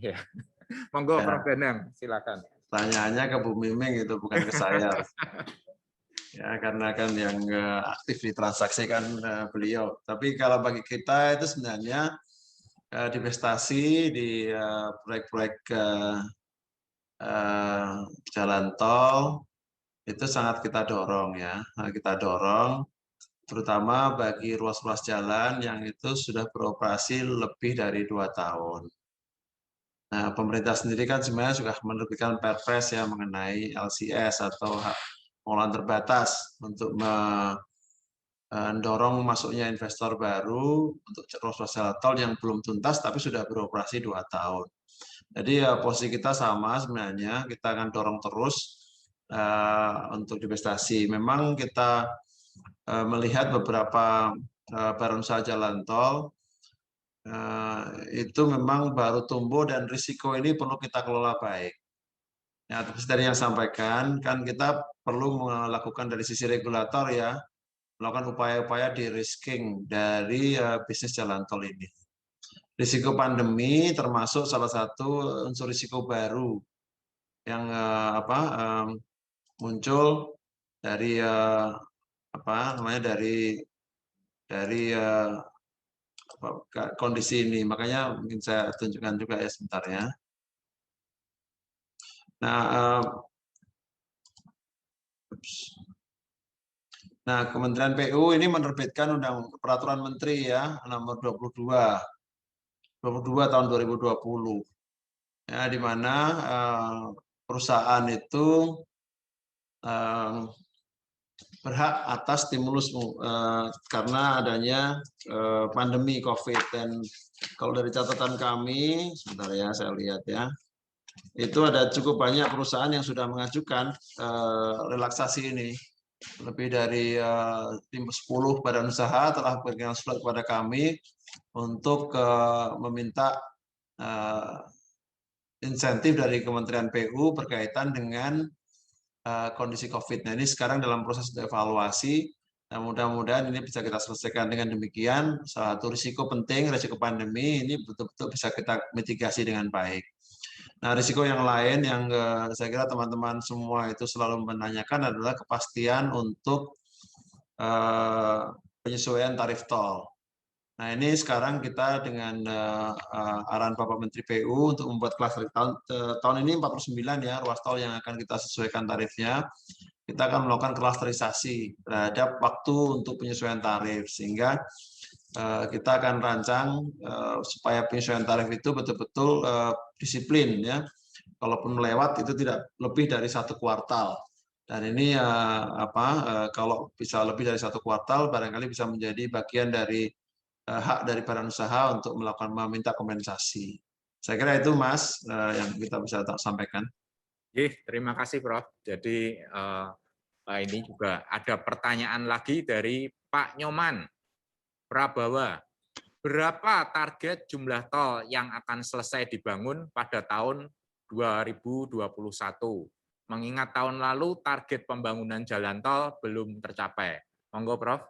Monggo Prof Danang, silakan. Pertanyaannya ke Bu Miming itu, bukan ke saya. Ya, karena kan yang aktif di transaksi kan beliau. Tapi kalau bagi kita itu sebenarnya divestasi di proyek-proyek jalan tol itu sangat kita dorong ya. Kita dorong terutama bagi ruas-ruas jalan yang itu sudah beroperasi lebih dari 2 tahun. Nah, pemerintah sendiri kan sebenarnya sudah menerbitkan Perpres ya mengenai LCS atau hak pengelolaan terbatas untuk mendorong masuknya investor baru untuk ruas-ruas jalan tol yang belum tuntas tapi sudah beroperasi 2 tahun. Jadi ya posisi kita sama sebenarnya, kita akan dorong terus untuk divestasi. Memang kita melihat beberapa badan usaha jalan tol itu memang baru tumbuh dan risiko ini perlu kita kelola baik. Ya, terus dari yang sampaikan kan kita perlu melakukan dari sisi regulator ya, melakukan upaya-upaya de-risking dari bisnis jalan tol ini. Risiko pandemi termasuk salah satu unsur risiko baru yang muncul dari kondisi ini. Makanya mungkin saya tunjukkan juga ya sebentar ya. Nah, Kementerian PU ini menerbitkan peraturan menteri ya nomor 22 tahun 2020. Ya, di mana perusahaan itu berhak atas stimulus karena adanya pandemi COVID. Dan kalau dari catatan kami, sebentar ya saya lihat ya, itu ada cukup banyak perusahaan yang sudah mengajukan relaksasi ini. Lebih dari 10 badan usaha telah berkirim surat kepada kami untuk meminta insentif dari Kementerian PU berkaitan dengan kondisi COVID. Nah, ini sekarang dalam proses evaluasi. Nah, mudah-mudahan ini bisa kita selesaikan dengan demikian. Salah satu risiko penting, risiko pandemi ini betul-betul bisa kita mitigasi dengan baik. Nah, risiko yang lain yang saya kira teman-teman semua itu selalu menanyakan adalah kepastian untuk penyesuaian tarif tol. Nah, ini sekarang kita dengan arahan Bapak Menteri PU untuk membuat klaster tahun ini 49 ya ruas tol yang akan kita sesuaikan tarifnya. Kita akan melakukan klasterisasi terhadap waktu untuk penyesuaian tarif sehingga kita akan rancang supaya penyesuaian tarif itu betul-betul disiplin ya. Kalaupun melewat itu tidak lebih dari 1 kuartal. Dan ini kalau bisa lebih dari 1 kuartal barangkali bisa menjadi bagian dari hak dari badan usaha untuk meminta kompensasi. Saya kira itu Mas yang kita bisa sampaikan. Terima kasih Prof. Jadi ini juga ada pertanyaan lagi dari Pak Nyoman Prabawa. Berapa target jumlah tol yang akan selesai dibangun pada tahun 2021? Mengingat tahun lalu target pembangunan jalan tol belum tercapai. Monggo Prof.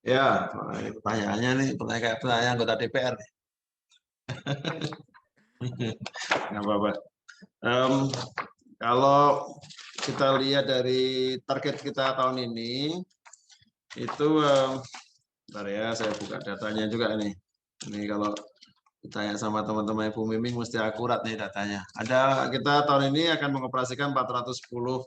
Ya, pertanyaannya nih pertanyaan anggota DPR. Nggak apa-apa. Kalau kita lihat dari target kita tahun ini, itu, bentar ya, saya buka datanya juga nih. Ini kalau ditanya sama teman-teman Ibu Miming, mesti akurat nih datanya. Kita tahun ini akan mengoperasikan 410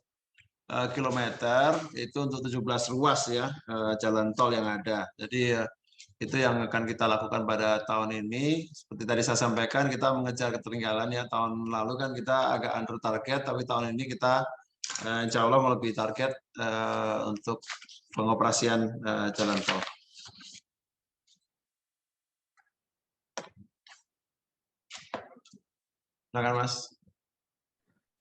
kilometer, itu untuk 17 ruas ya, jalan tol yang ada. Jadi itu yang akan kita lakukan pada tahun ini. Seperti tadi saya sampaikan, kita mengejar ketertinggalan ya. Tahun lalu kan kita agak under target, tapi tahun ini kita insya Allah melebihi target untuk pengoperasian jalan tol. Silakan Mas.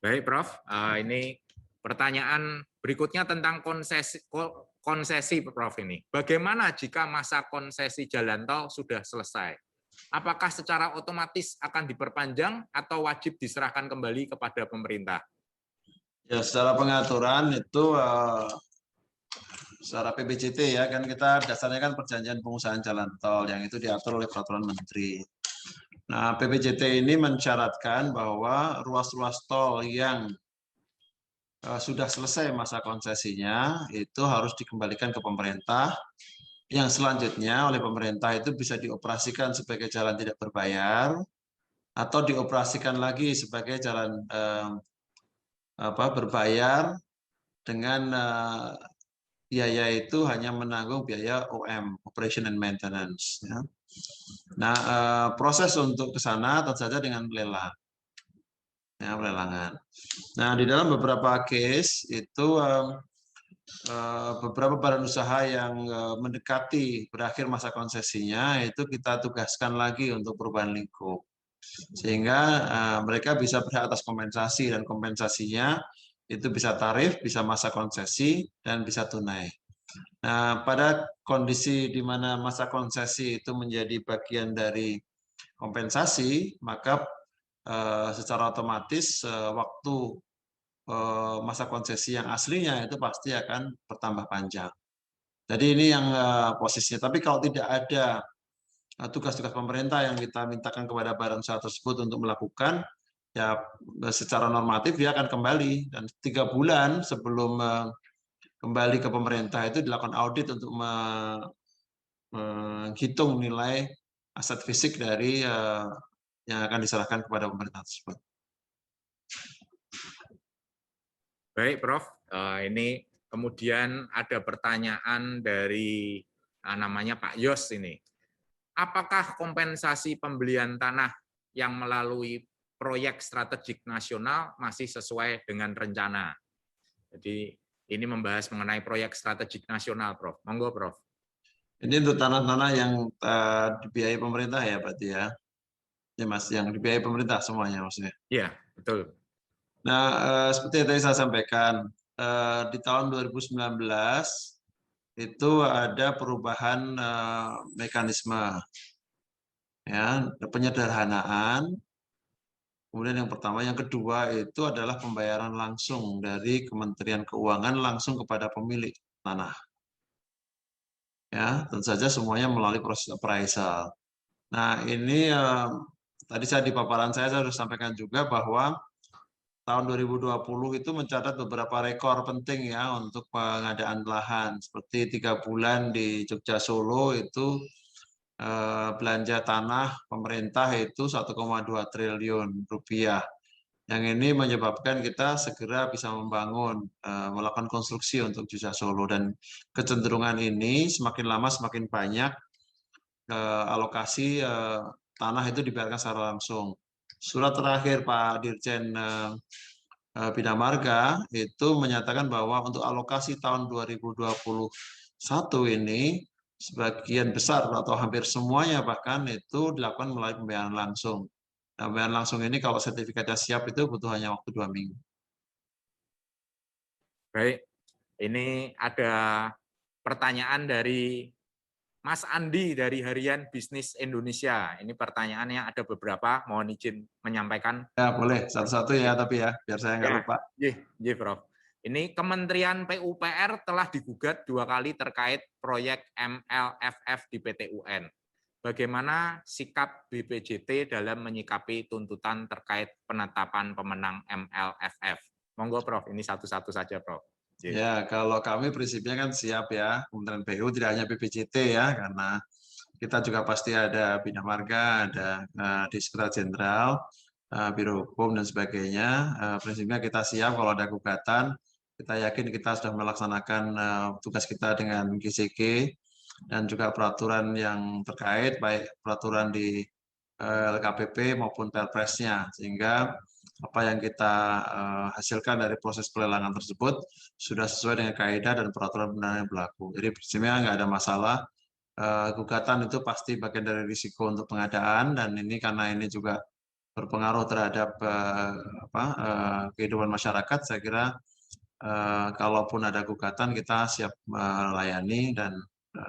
Baik Prof, ini pertanyaan berikutnya tentang konsesi Prof ini. Bagaimana jika masa konsesi jalan tol sudah selesai? Apakah secara otomatis akan diperpanjang atau wajib diserahkan kembali kepada pemerintah? Ya, secara pengaturan itu secara PBJT ya kan kita dasarnya kan perjanjian pengusahaan jalan tol yang itu diatur oleh peraturan menteri. Nah, PPJT ini mensyaratkan bahwa ruas-ruas tol yang sudah selesai masa konsesinya itu harus dikembalikan ke pemerintah. Yang selanjutnya oleh pemerintah itu bisa dioperasikan sebagai jalan tidak berbayar atau dioperasikan lagi sebagai jalan berbayar dengan biaya itu hanya menanggung biaya OM, Operation and Maintenance. Ya. Nah, proses untuk ke sana tentu saja dengan lelang. Ya, pelelangan. Nah, di dalam beberapa case itu beberapa badan usaha yang mendekati berakhir masa konsesinya itu kita tugaskan lagi untuk perubahan lingkup. Sehingga mereka bisa berhak atas kompensasi, dan kompensasinya itu bisa tarif, bisa masa konsesi, dan bisa tunai. Nah, pada kondisi di mana masa konsesi itu menjadi bagian dari kompensasi, maka secara otomatis waktu masa konsesi yang aslinya itu pasti akan bertambah panjang. Jadi ini yang posisinya. Tapi kalau tidak ada tugas-tugas pemerintah yang kita mintakan kepada badan usaha tersebut untuk melakukan, ya secara normatif dia akan kembali, dan 3 bulan sebelum kembali ke pemerintah itu dilakukan audit untuk menghitung nilai aset fisik dari yang akan diserahkan kepada pemerintah tersebut. Baik, Prof. Ini kemudian ada pertanyaan dari namanya Pak Yos ini. Apakah kompensasi pembelian tanah yang melalui proyek strategik nasional masih sesuai dengan rencana? Jadi ini membahas mengenai proyek strategik nasional, Prof. Monggo, Prof. Ini untuk tanah-tanah yang dibiayai pemerintah ya, berarti ya? Ya, Mas, yang dibiayai pemerintah semuanya maksudnya? Iya, betul. Nah, seperti yang tadi saya sampaikan, di tahun 2019 itu ada perubahan mekanisme, ya, penyederhanaan. Kemudian yang pertama, yang kedua itu adalah pembayaran langsung dari Kementerian Keuangan langsung kepada pemilik tanah. Ya, tentu saja semuanya melalui proses appraisal. Nah, ini tadi saya di paparan saya sudah sampaikan juga bahwa tahun 2020 itu mencatat beberapa rekor penting ya untuk pengadaan lahan. Seperti 3 bulan di Jogja Solo itu belanja tanah pemerintah itu 1,2 triliun rupiah. Yang ini menyebabkan kita segera bisa membangun, melakukan konstruksi untuk Jogja Solo, dan kecenderungan ini semakin lama semakin banyak alokasi tanah itu dibayarkan secara langsung. Surat terakhir Pak Dirjen Bina Marga itu menyatakan bahwa untuk alokasi tahun 2021 ini sebagian besar atau hampir semuanya bahkan itu dilakukan melalui pembayaran langsung. Nah, pembayaran langsung ini kalau sertifikatnya siap itu butuh hanya waktu 2 minggu. Baik, ini ada pertanyaan dari Mas Andi dari Harian Bisnis Indonesia. Ini pertanyaannya ada beberapa, mohon izin menyampaikan. Ya, boleh satu-satu ya, tapi ya biar saya nggak lupa. Iya, Prof. Ini Kementerian PUPR telah digugat 2 kali terkait proyek MLFF di PT UN. Bagaimana sikap BPJT dalam menyikapi tuntutan terkait penetapan pemenang MLFF? Monggo, Prof. Ini satu-satu saja, Prof. Ya, kalau kami prinsipnya kan siap ya, Kementerian PU tidak hanya BPJT ya, karena kita juga pasti ada Bina Marga, ada Direktorat Jenderal, Biro Hukum dan sebagainya. Prinsipnya kita siap kalau ada gugatan. Kita yakin kita sudah melaksanakan tugas kita dengan GCG dan juga peraturan yang terkait, baik peraturan di LKPP maupun Perpresnya, sehingga apa yang kita hasilkan dari proses pelelangan tersebut sudah sesuai dengan kaidah dan peraturan perundang yang berlaku. Jadi prinsipnya nggak ada masalah. Gugatan itu pasti bagian dari risiko untuk pengadaan, dan ini karena ini juga berpengaruh terhadap kehidupan masyarakat. Saya kira kalaupun ada gugatan kita siap melayani, dan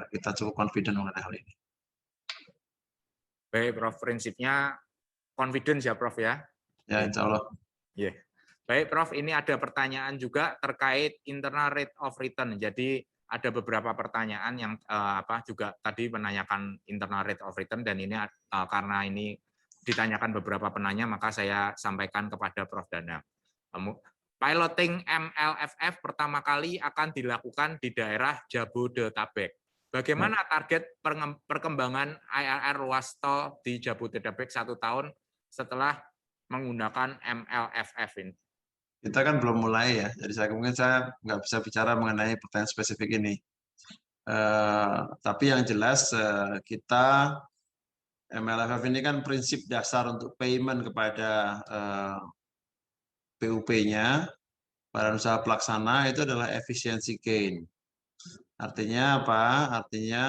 kita cukup confident mengenai hal ini. Baik, Prof. Prinsipnya confidence ya, Prof ya. Ya, insya Allah. Yeah. Baik, Prof. Ini ada pertanyaan juga terkait internal rate of return. Jadi ada beberapa pertanyaan yang juga tadi menanyakan internal rate of return, dan ini karena ini ditanyakan beberapa penanya, maka saya sampaikan kepada Prof. Danang. Piloting MLFF pertama kali akan dilakukan di daerah Jabodetabek. Bagaimana target perkembangan IRR ruas tol di Jabodetabek 1 tahun setelah menggunakan MLFF ini? Kita kan belum mulai ya, jadi mungkin saya nggak bisa bicara mengenai pertanyaan spesifik ini. Tapi yang jelas kita MLFF ini kan prinsip dasar untuk payment kepada PUP-nya, badan usaha pelaksana itu adalah efficiency gain. Artinya apa? Artinya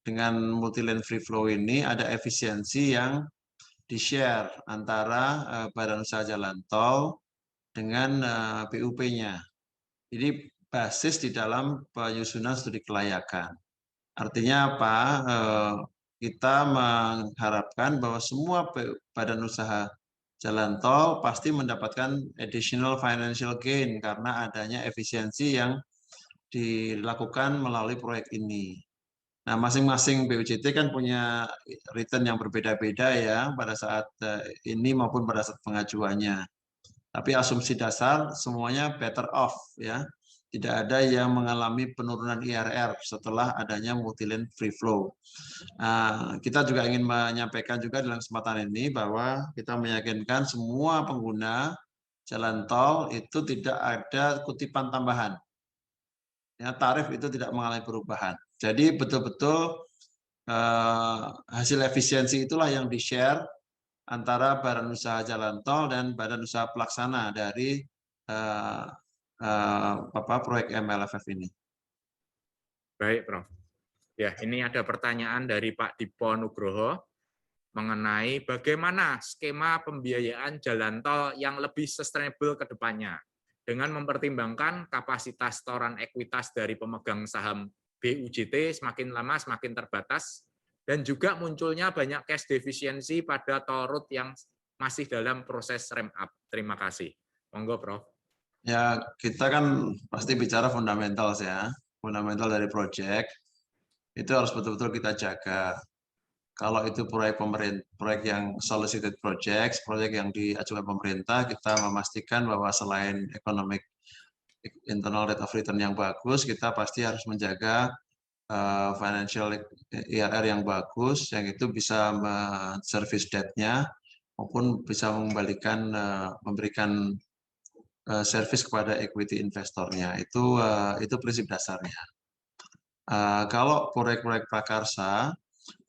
dengan multi-lane free flow ini ada efisiensi yang di-share antara badan usaha jalan tol dengan PUP-nya. Jadi basis di dalam penyusunan studi kelayakan. Artinya apa? Kita mengharapkan bahwa semua badan usaha jalan tol pasti mendapatkan additional financial gain karena adanya efisiensi yang dilakukan melalui proyek ini. Nah, masing-masing BUJT kan punya return yang berbeda-beda ya pada saat ini maupun pada saat pengajuannya. Tapi asumsi dasar semuanya better off ya. Tidak ada yang mengalami penurunan IRR setelah adanya multi-lane free flow. Nah, kita juga ingin menyampaikan juga dalam kesempatan ini bahwa kita meyakinkan semua pengguna jalan tol itu tidak ada kutipan tambahan. Ya, tarif itu tidak mengalami perubahan. Jadi betul-betul hasil efisiensi itulah yang di-share antara badan usaha jalan tol dan badan usaha pelaksana dari proyek MLFF ini. Baik, Prof. Ya, ini ada pertanyaan dari Pak Dipo Nugroho mengenai bagaimana skema pembiayaan jalan tol yang lebih sustainable ke depannya dengan mempertimbangkan kapasitas setoran ekuitas dari pemegang saham BUJT semakin lama semakin terbatas dan juga munculnya banyak cash deficiency pada tol road yang masih dalam proses ramp up. Terima kasih. Monggo, Prof. Ya, kita kan pasti bicara fundamental ya. Fundamental dari proyek itu harus betul-betul kita jaga. Kalau itu proyek yang solicited projects, proyek yang diajukan pemerintah, kita memastikan bahwa selain economic internal rate of return yang bagus, kita pasti harus menjaga financial IRR yang bagus, yang itu bisa service debt-nya maupun bisa memberikan service kepada equity investornya. Itu prinsip dasarnya. Kalau proyek-proyek prakarsa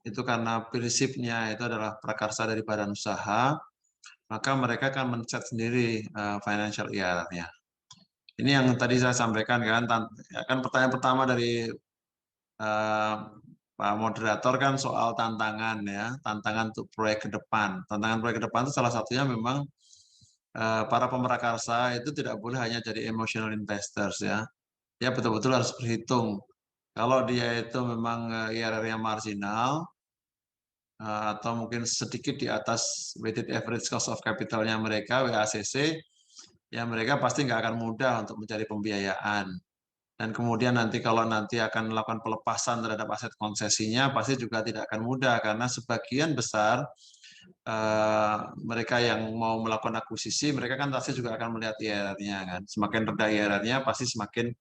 itu karena prinsipnya itu adalah prakarsa dari badan usaha, maka mereka akan men-set sendiri financial IRR-nya. Ini yang tadi saya sampaikan kan pertanyaan pertama dari Pak Moderator kan soal tantangan ya, tantangan untuk proyek ke depan. Tantangan proyek ke depan itu salah satunya memang para pemrakarsa itu tidak boleh hanya jadi emotional investors ya. Dia betul-betul harus berhitung. Kalau dia itu memang IRR-nya marginal, atau mungkin sedikit di atas weighted average cost of capital-nya mereka, WACC, ya mereka pasti nggak akan mudah untuk mencari pembiayaan. Dan kemudian kalau nanti akan melakukan pelepasan terhadap aset konsesinya, pasti juga tidak akan mudah, karena sebagian besar mereka yang mau melakukan akuisisi, mereka kan pasti juga akan melihat IRR-nya kan. Semakin rendah IRR-nya, pasti semakin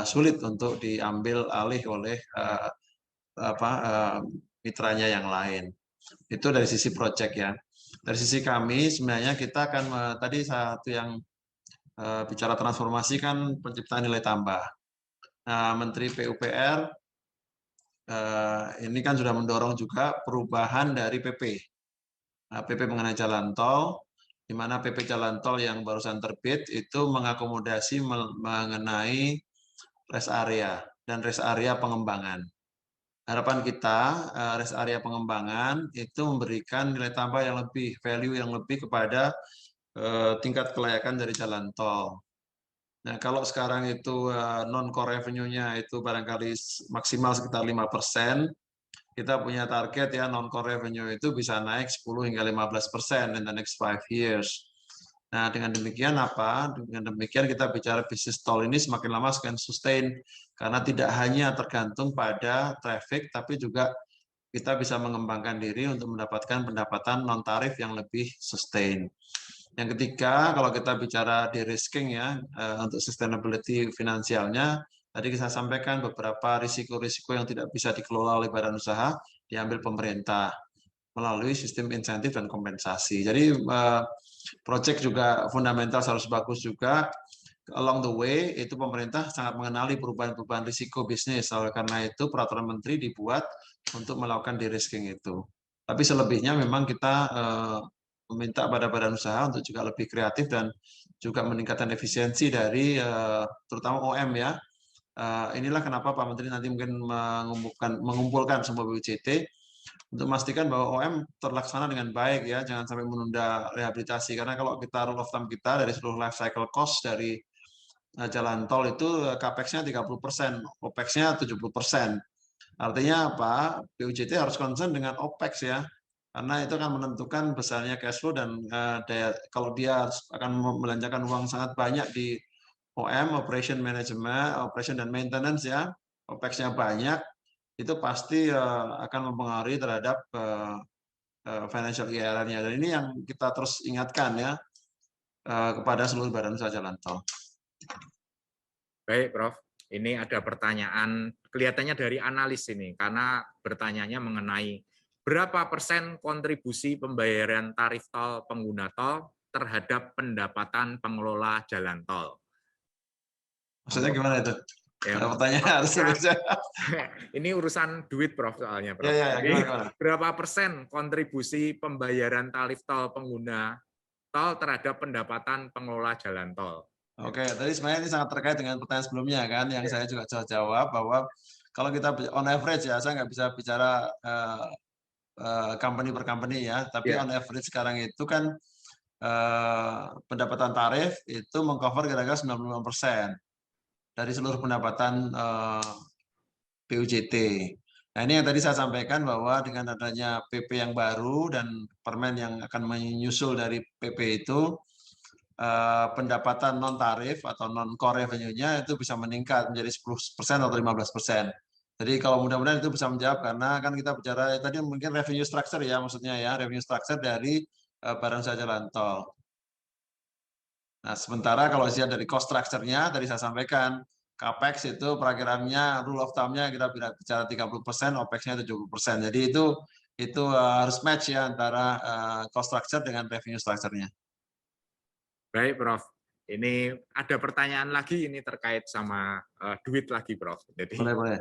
sulit untuk diambil alih oleh mitranya yang lain. Itu dari sisi proyek ya. Dari sisi kami sebenarnya kita akan tadi satu yang bicara transformasi kan penciptaan nilai tambah. Nah, Menteri PUPR ini kan sudah mendorong juga perubahan dari PP. PP mengenai jalan tol, di mana PP jalan tol yang barusan terbit itu mengakomodasi mengenai rest area dan rest area pengembangan. Harapan kita, rest area pengembangan itu memberikan nilai tambah yang lebih, value yang lebih kepada tingkat kelayakan dari jalan tol. Nah, kalau sekarang itu non-core revenue-nya itu barangkali maksimal sekitar 5%, kita punya target ya non-core revenue itu bisa naik 10 hingga 15% in the next 5 years. Nah, dengan demikian apa? Dengan demikian kita bicara bisnis tol ini semakin lama semakin sustain, karena tidak hanya tergantung pada traffic, tapi juga kita bisa mengembangkan diri untuk mendapatkan pendapatan non tarif yang lebih sustain. Yang ketiga, kalau kita bicara de-risking ya, untuk sustainability finansialnya, tadi saya sampaikan beberapa risiko-risiko yang tidak bisa dikelola oleh badan usaha diambil pemerintah melalui sistem insentif dan kompensasi. Jadi proyek juga fundamental harus bagus juga. Along the way itu pemerintah sangat mengenali perubahan-perubahan risiko bisnis. Oleh karena itu peraturan menteri dibuat untuk melakukan de-risking itu. Tapi selebihnya memang kita meminta pada badan usaha untuk juga lebih kreatif dan juga meningkatkan efisiensi dari terutama OM ya. Inilah kenapa Pak Menteri nanti mungkin mengumpulkan semua BUJT untuk memastikan bahwa OM terlaksana dengan baik ya, jangan sampai menunda rehabilitasi. Karena kalau kita rule of thumb kita dari seluruh life cycle cost dari jalan tol itu capex-nya 30%, OPEX-nya 70%. Artinya apa? BUJT harus concern dengan OPEX ya, karena itu akan menentukan besarnya cash flow dan kalau dia akan membelanjakan uang sangat banyak di OM, operation management, operation dan maintenance ya, OPEX-nya banyak, itu pasti akan mempengaruhi terhadap financial IRR-nya. Dan ini yang kita terus ingatkan ya kepada seluruh badan usaha jalan tol. Baik, Prof. Ini ada pertanyaan, kelihatannya dari analis ini, karena bertanyanya mengenai berapa persen kontribusi pembayaran tarif tol pengguna tol terhadap pendapatan pengelola jalan tol. Maksudnya gimana itu? Ya, pertanyaan harus ya. Ini urusan duit, Prof, soalnya, Prof. Ya, Jadi, gimana? berapa persen kontribusi pembayaran tarif tol pengguna tol terhadap pendapatan pengelola jalan tol? Oke, tadi sebenarnya ini sangat terkait dengan pertanyaan sebelumnya kan, yang saya juga jawab bahwa kalau kita on average ya, saya nggak bisa bicara company per company ya, tapi on average sekarang itu kan pendapatan tarif itu mengcover kira-kira 95% dari seluruh pendapatan BUJT. Nah ini yang tadi saya sampaikan bahwa dengan adanya PP yang baru dan permen yang akan menyusul dari PP itu, pendapatan non tarif atau non core revenue-nya itu bisa meningkat menjadi 10% atau 15%. Jadi kalau mudah-mudahan itu bisa menjawab, karena kan kita bicara tadi mungkin revenue structure ya, maksudnya ya revenue structure dari barang usaha jalan tol. Nah sementara kalau lihat dari cost structure-nya tadi saya sampaikan, capex itu perakiraannya rule of thumb-nya kita bicara 30%, OPEX-nya 70%. Jadi itu harus match ya antara cost structure dengan revenue structure-nya. Baik, Prof. Ini ada pertanyaan lagi, ini terkait sama duit lagi, Prof. Jadi, boleh.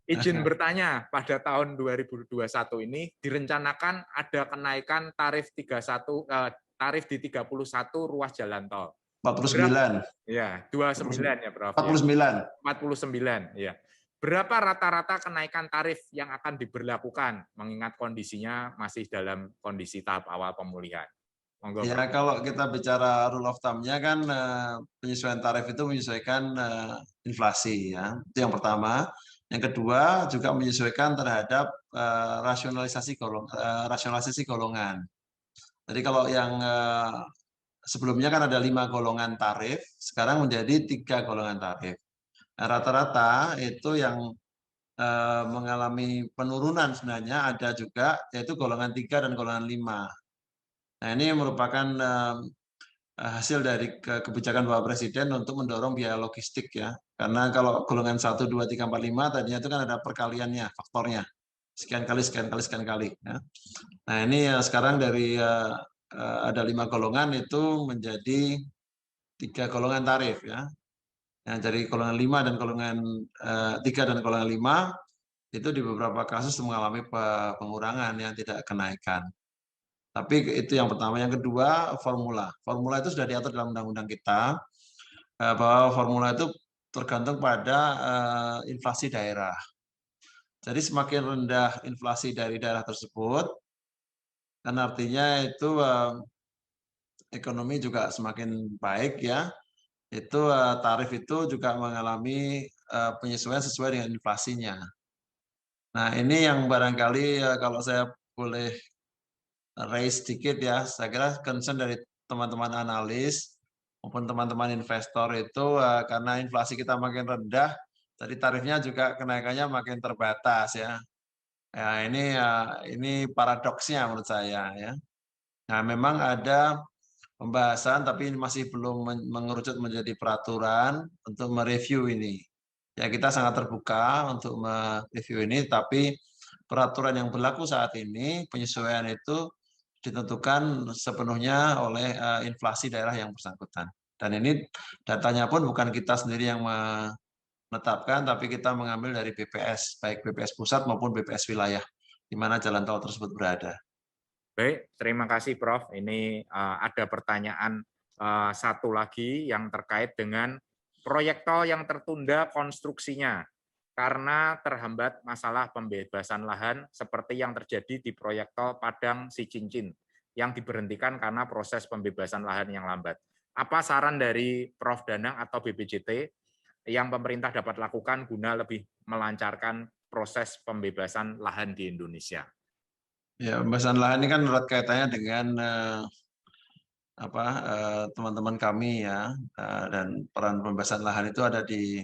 Izin bertanya, pada tahun 2021 ini direncanakan ada kenaikan tarif 31 tarif di 31 ruas jalan tol. 49. Ya, 29 ya, Prof. 49. 49, ya. Berapa rata-rata kenaikan tarif yang akan diberlakukan mengingat kondisinya masih dalam kondisi tahap awal pemulihan? Monggo, ya, Prof. kalau kita bicara rule of thumb-nya kan penyesuaian tarif itu menyesuaikan inflasi ya. Itu yang pertama. Yang kedua juga menyesuaikan terhadap rasionalisasi golongan. Jadi kalau yang sebelumnya kan ada 5 golongan tarif, sekarang menjadi 3 golongan tarif. Nah, rata-rata itu yang mengalami penurunan sebenarnya ada juga, yaitu golongan 3 dan golongan 5. Nah, ini merupakan hasil dari kebijakan Bapak Presiden untuk mendorong biaya logistik ya. Karena kalau golongan 1, 2, 3, 4, 5 tadinya itu kan ada perkaliannya, faktornya. Sekian kali. Ya. Nah, ini sekarang dari ada 5 golongan itu menjadi 3 golongan tarif ya. Nah, dari golongan 5 dan golongan 3 dan golongan 5 itu di beberapa kasus mengalami pengurangan yang tidak kenaikan. Tapi itu yang pertama. Yang kedua, formula. Formula itu sudah diatur dalam undang-undang kita, bahwa formula itu tergantung pada inflasi daerah. Jadi semakin rendah inflasi dari daerah tersebut, kan artinya itu ekonomi juga semakin baik ya. Itu tarif itu juga mengalami penyesuaian sesuai dengan inflasinya. Nah ini yang barangkali kalau saya boleh raise sedikit ya, saya kira concern dari teman-teman analis maupun teman-teman investor itu karena inflasi kita makin rendah, jadi tarifnya juga kenaikannya makin terbatas ya. Ya, ini paradoksnya menurut saya ya. Nah, memang ada pembahasan tapi ini masih belum mengerucut menjadi peraturan untuk mereview ini. Ya, kita sangat terbuka untuk mereview ini, tapi peraturan yang berlaku saat ini penyesuaian itu ditentukan sepenuhnya oleh inflasi daerah yang bersangkutan. Dan ini datanya pun bukan kita sendiri yang menetapkan, tapi kita mengambil dari BPS, baik BPS pusat maupun BPS wilayah, di mana jalan tol tersebut berada. Baik, terima kasih Prof. Ini ada pertanyaan satu lagi yang terkait dengan proyek tol yang tertunda konstruksinya karena terhambat masalah pembebasan lahan seperti yang terjadi di proyek tol Padang Sicincin yang diberhentikan karena proses pembebasan lahan yang lambat. Apa saran dari Prof. Danang atau BPJT yang pemerintah dapat lakukan guna lebih melancarkan proses pembebasan lahan di Indonesia? Ya, pembebasan lahan ini kan erat kaitannya dengan teman-teman kami ya, dan peran pembebasan lahan itu ada di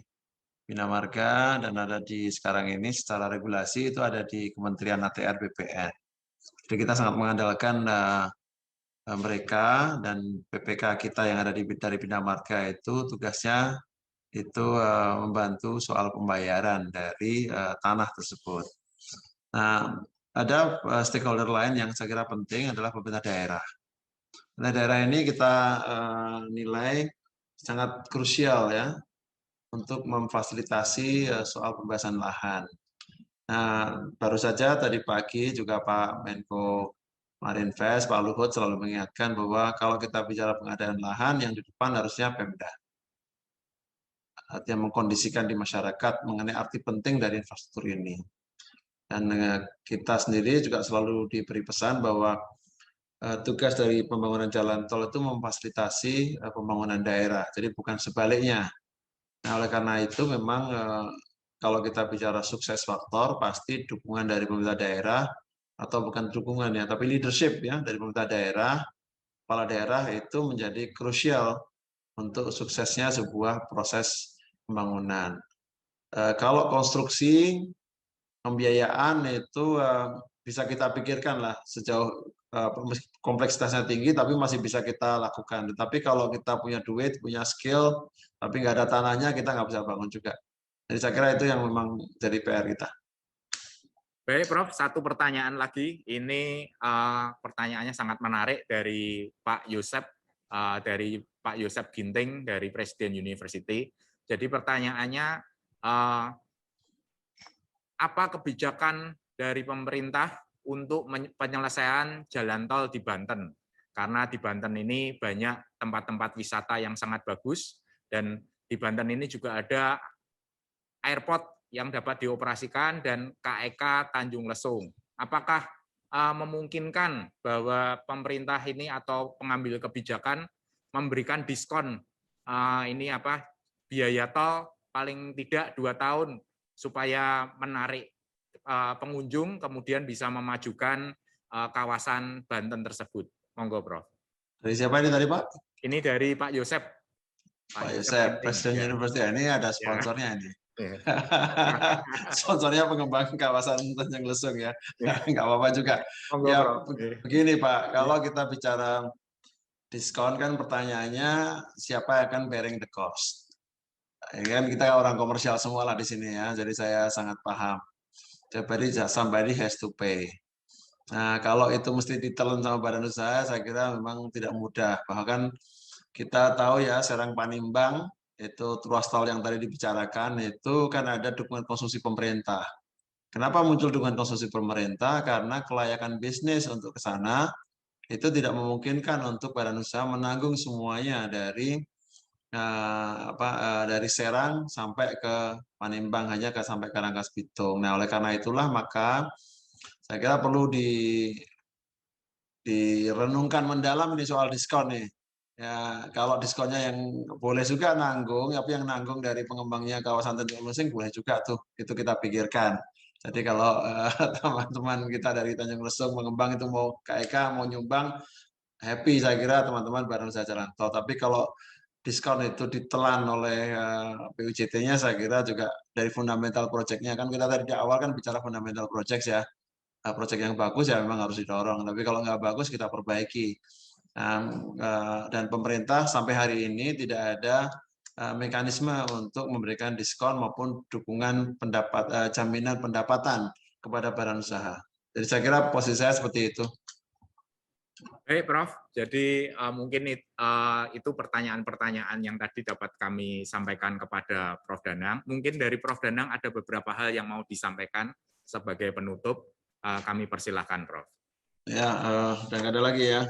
Bina Marga dan ada di sekarang ini secara regulasi itu ada di Kementerian ATR BPN. Jadi kita sangat mengandalkan mereka dan PPK kita yang ada dari Bina Marga itu tugasnya itu membantu soal pembayaran dari tanah tersebut. Nah, ada stakeholder lain yang saya kira penting adalah pemerintah daerah. Pemerintah daerah ini kita nilai sangat krusial ya untuk memfasilitasi soal pembebasan lahan. Nah, baru saja tadi pagi juga Pak Menko Marinvest, Pak Luhut selalu mengingatkan bahwa kalau kita bicara pengadaan lahan, yang di depan harusnya Pemda. Artinya mengkondisikan di masyarakat mengenai arti penting dari infrastruktur ini. Dan kita sendiri juga selalu diberi pesan bahwa tugas dari pembangunan jalan tol itu memfasilitasi pembangunan daerah, jadi bukan sebaliknya. Nah, oleh karena itu memang kalau kita bicara sukses faktor, pasti dukungan dari pemerintah daerah, atau bukan dukungan ya, tapi leadership ya dari pemerintah daerah, kepala daerah itu menjadi krusial untuk suksesnya sebuah proses pembangunan. Kalau konstruksi, pembiayaan itu bisa kita pikirkan lah sejauh kompleksitasnya tinggi, tapi masih bisa kita lakukan. Tetapi kalau kita punya duit, punya skill, tapi nggak ada tanahnya, kita nggak bisa bangun juga. Jadi saya kira itu yang memang jadi PR kita. Baik, Prof. Satu pertanyaan lagi. Ini pertanyaannya sangat menarik dari Pak Yosep, dari Pak Yosep Ginting dari Presiden University. Jadi pertanyaannya, apa kebijakan dari pemerintah untuk penyelesaian jalan tol di Banten? Karena di Banten ini banyak tempat-tempat wisata yang sangat bagus, dan di Banten ini juga ada airport yang dapat dioperasikan dan KEK Tanjung Lesung. Apakah memungkinkan bahwa pemerintah ini atau pengambil kebijakan memberikan diskon biaya tol paling tidak 2 tahun supaya menarik pengunjung, kemudian bisa memajukan kawasan Banten tersebut? Monggo, Prof. Dari siapa ini tadi, Pak? Ini dari Pak Yosep. Pak Yosep, Presiden University. Ini ada sponsornya ini. Sponsornya pengembang kawasan Tanjung Lesung ya. Nggak apa-apa juga. Monggo, Ya, Prof. begini Pak, kalau kita bicara diskon kan pertanyaannya siapa yang akan bearing the cost? Ya kan kita orang komersial semua lah di sini ya, jadi saya sangat paham. Jadi somebody has to pay. Nah, kalau itu mesti ditelan sama badan usaha, saya kira memang tidak mudah. Bahkan kita tahu ya, Serang Panimbang, itu ruas tol yang tadi dibicarakan, itu kan ada dukungan konsumsi pemerintah. Kenapa muncul dukungan konsumsi pemerintah? Karena kelayakan bisnis untuk ke sana, itu tidak memungkinkan untuk badan usaha menanggung semuanya dari Serang sampai ke Panimbang, hanya sampai ke Rangkas Bitung. Nah, oleh karena itulah maka saya kira perlu direnungkan mendalam ini soal diskon nih. Ya, kalau diskonnya yang boleh juga nanggung, tapi yang nanggung dari pengembangnya kawasan Tanjung Lesung boleh juga tuh, itu kita pikirkan. Jadi kalau teman-teman kita dari Tanjung Lesung mengembang itu mau KEK, mau nyumbang, happy saya kira teman-teman baru saja jalan tol. Tapi kalau diskon itu ditelan oleh PUJT-nya, saya kira juga dari fundamental project-nya, kan kita tadi di awal kan bicara fundamental project ya, proyek yang bagus ya memang harus didorong, tapi kalau nggak bagus kita perbaiki. Dan pemerintah sampai hari ini tidak ada mekanisme untuk memberikan diskon maupun dukungan jaminan pendapatan kepada badan usaha. Jadi saya kira posisi saya seperti itu. Baik, Prof. Jadi mungkin itu pertanyaan-pertanyaan yang tadi dapat kami sampaikan kepada Prof. Danang. Mungkin dari Prof. Danang ada beberapa hal yang mau disampaikan sebagai penutup. Kami persilahkan, Prof. Ya, dan ada lagi ya.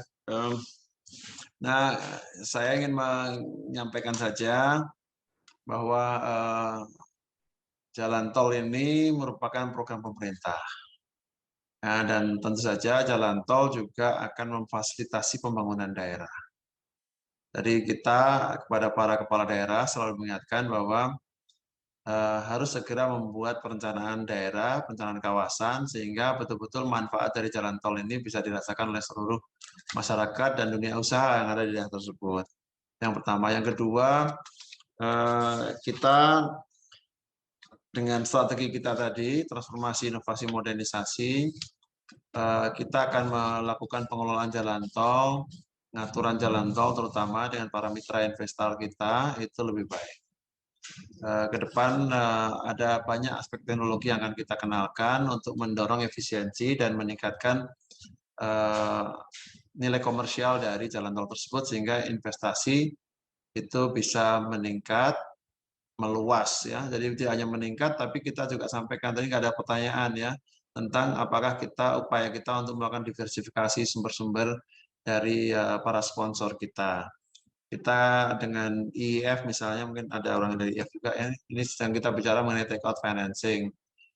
Nah, saya ingin menyampaikan saja bahwa jalan tol ini merupakan program pemerintah. Nah, dan tentu saja jalan tol juga akan memfasilitasi pembangunan daerah. Jadi kita kepada para kepala daerah selalu mengingatkan bahwa harus segera membuat perencanaan daerah, perencanaan kawasan, sehingga betul-betul manfaat dari jalan tol ini bisa dirasakan oleh seluruh masyarakat dan dunia usaha yang ada di daerah tersebut. Yang pertama. Yang kedua, kita dengan strategi kita tadi, transformasi, inovasi, modernisasi, kita akan melakukan pengelolaan jalan tol, pengaturan jalan tol terutama dengan para mitra investor kita itu lebih baik. Ke depan ada banyak aspek teknologi yang akan kita kenalkan untuk mendorong efisiensi dan meningkatkan nilai komersial dari jalan tol tersebut sehingga investasi itu bisa meningkat, meluas ya. Jadi tidak hanya meningkat, tapi kita juga sampaikan tadi nggak ada pertanyaan ya tentang apakah upaya kita untuk melakukan diversifikasi sumber-sumber dari para sponsor kita. Kita dengan IIF misalnya, mungkin ada orang dari IIF juga ya, ini sedang kita bicara mengenai take out financing,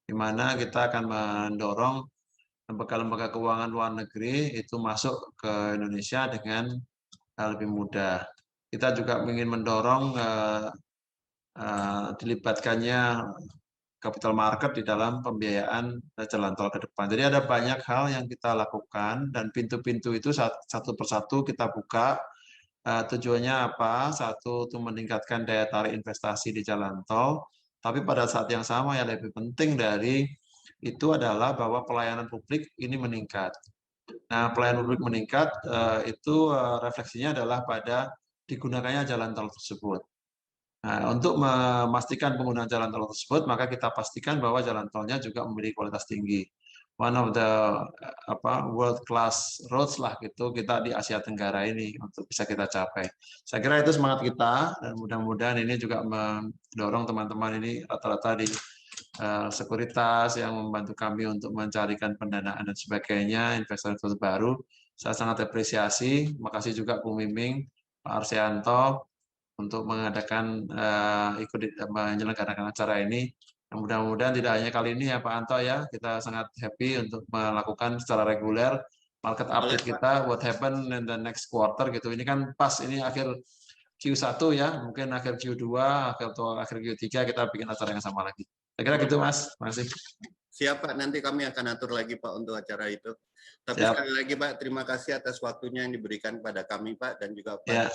di mana kita akan mendorong lembaga-lembaga keuangan luar negeri itu masuk ke Indonesia dengan lebih mudah. Kita juga ingin mendorong dilibatkannya capital market di dalam pembiayaan jalan tol ke depan. Jadi ada banyak hal yang kita lakukan dan pintu-pintu itu satu persatu kita buka. Tujuannya apa? Satu, untuk meningkatkan daya tarik investasi di jalan tol, tapi pada saat yang sama yang lebih penting dari itu adalah bahwa pelayanan publik ini meningkat. Nah, pelayanan publik meningkat itu refleksinya adalah pada digunakannya jalan tol tersebut. Nah, untuk memastikan penggunaan jalan tol tersebut, maka kita pastikan bahwa jalan tolnya juga memiliki kualitas tinggi. One of the world class roads lah gitu kita di Asia Tenggara ini untuk bisa kita capai. Saya kira itu semangat kita dan mudah-mudahan ini juga mendorong teman-teman ini rata-rata di sekuritas yang membantu kami untuk mencarikan pendanaan dan sebagainya, investor baru. Saya sangat apresiasi. Terima kasih juga Bu Miming, Pak Arsianto untuk mengadakan menyelenggarakan acara ini. Mudah-mudahan tidak hanya kali ini ya Pak Anto ya, kita sangat happy untuk melakukan secara reguler market update kita, what happen in the next quarter gitu. Ini kan pas ini akhir Q1 ya, mungkin akhir Q2 atau akhir Q3 kita bikin acara yang sama lagi. Saya kira gitu Mas, terima kasih. Siap Pak, nanti kami akan atur lagi Pak untuk acara itu. Tapi Siap. sekali lagi Pak, terima kasih atas waktunya yang diberikan pada kami Pak, dan juga pada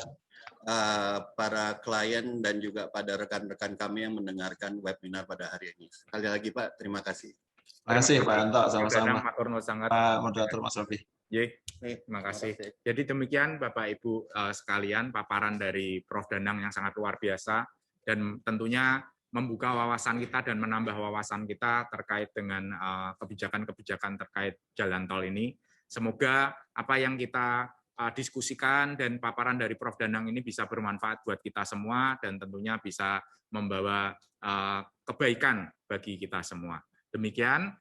para klien dan juga pada rekan-rekan kami yang mendengarkan webinar pada hari ini. Sekali lagi Pak, terima kasih. Terima kasih Pak Anto, sama-sama. Pak Moderator Mas Rofi. Terima kasih. Jadi demikian Bapak Ibu sekalian paparan dari Prof. Danang yang sangat luar biasa dan tentunya membuka wawasan kita dan menambah wawasan kita terkait dengan kebijakan-kebijakan terkait jalan tol ini. Semoga apa yang kita diskusikan dan paparan dari Prof. Danang ini bisa bermanfaat buat kita semua dan tentunya bisa membawa kebaikan bagi kita semua. Demikian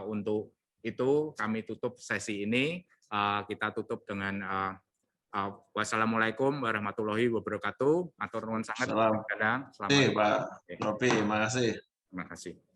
untuk itu kami tutup sesi ini. Kita tutup dengan wassalamualaikum warahmatullahi wabarakatuh. Matur nuwun sangat. Selamat. Pak Rofi, terima kasih. Terima kasih.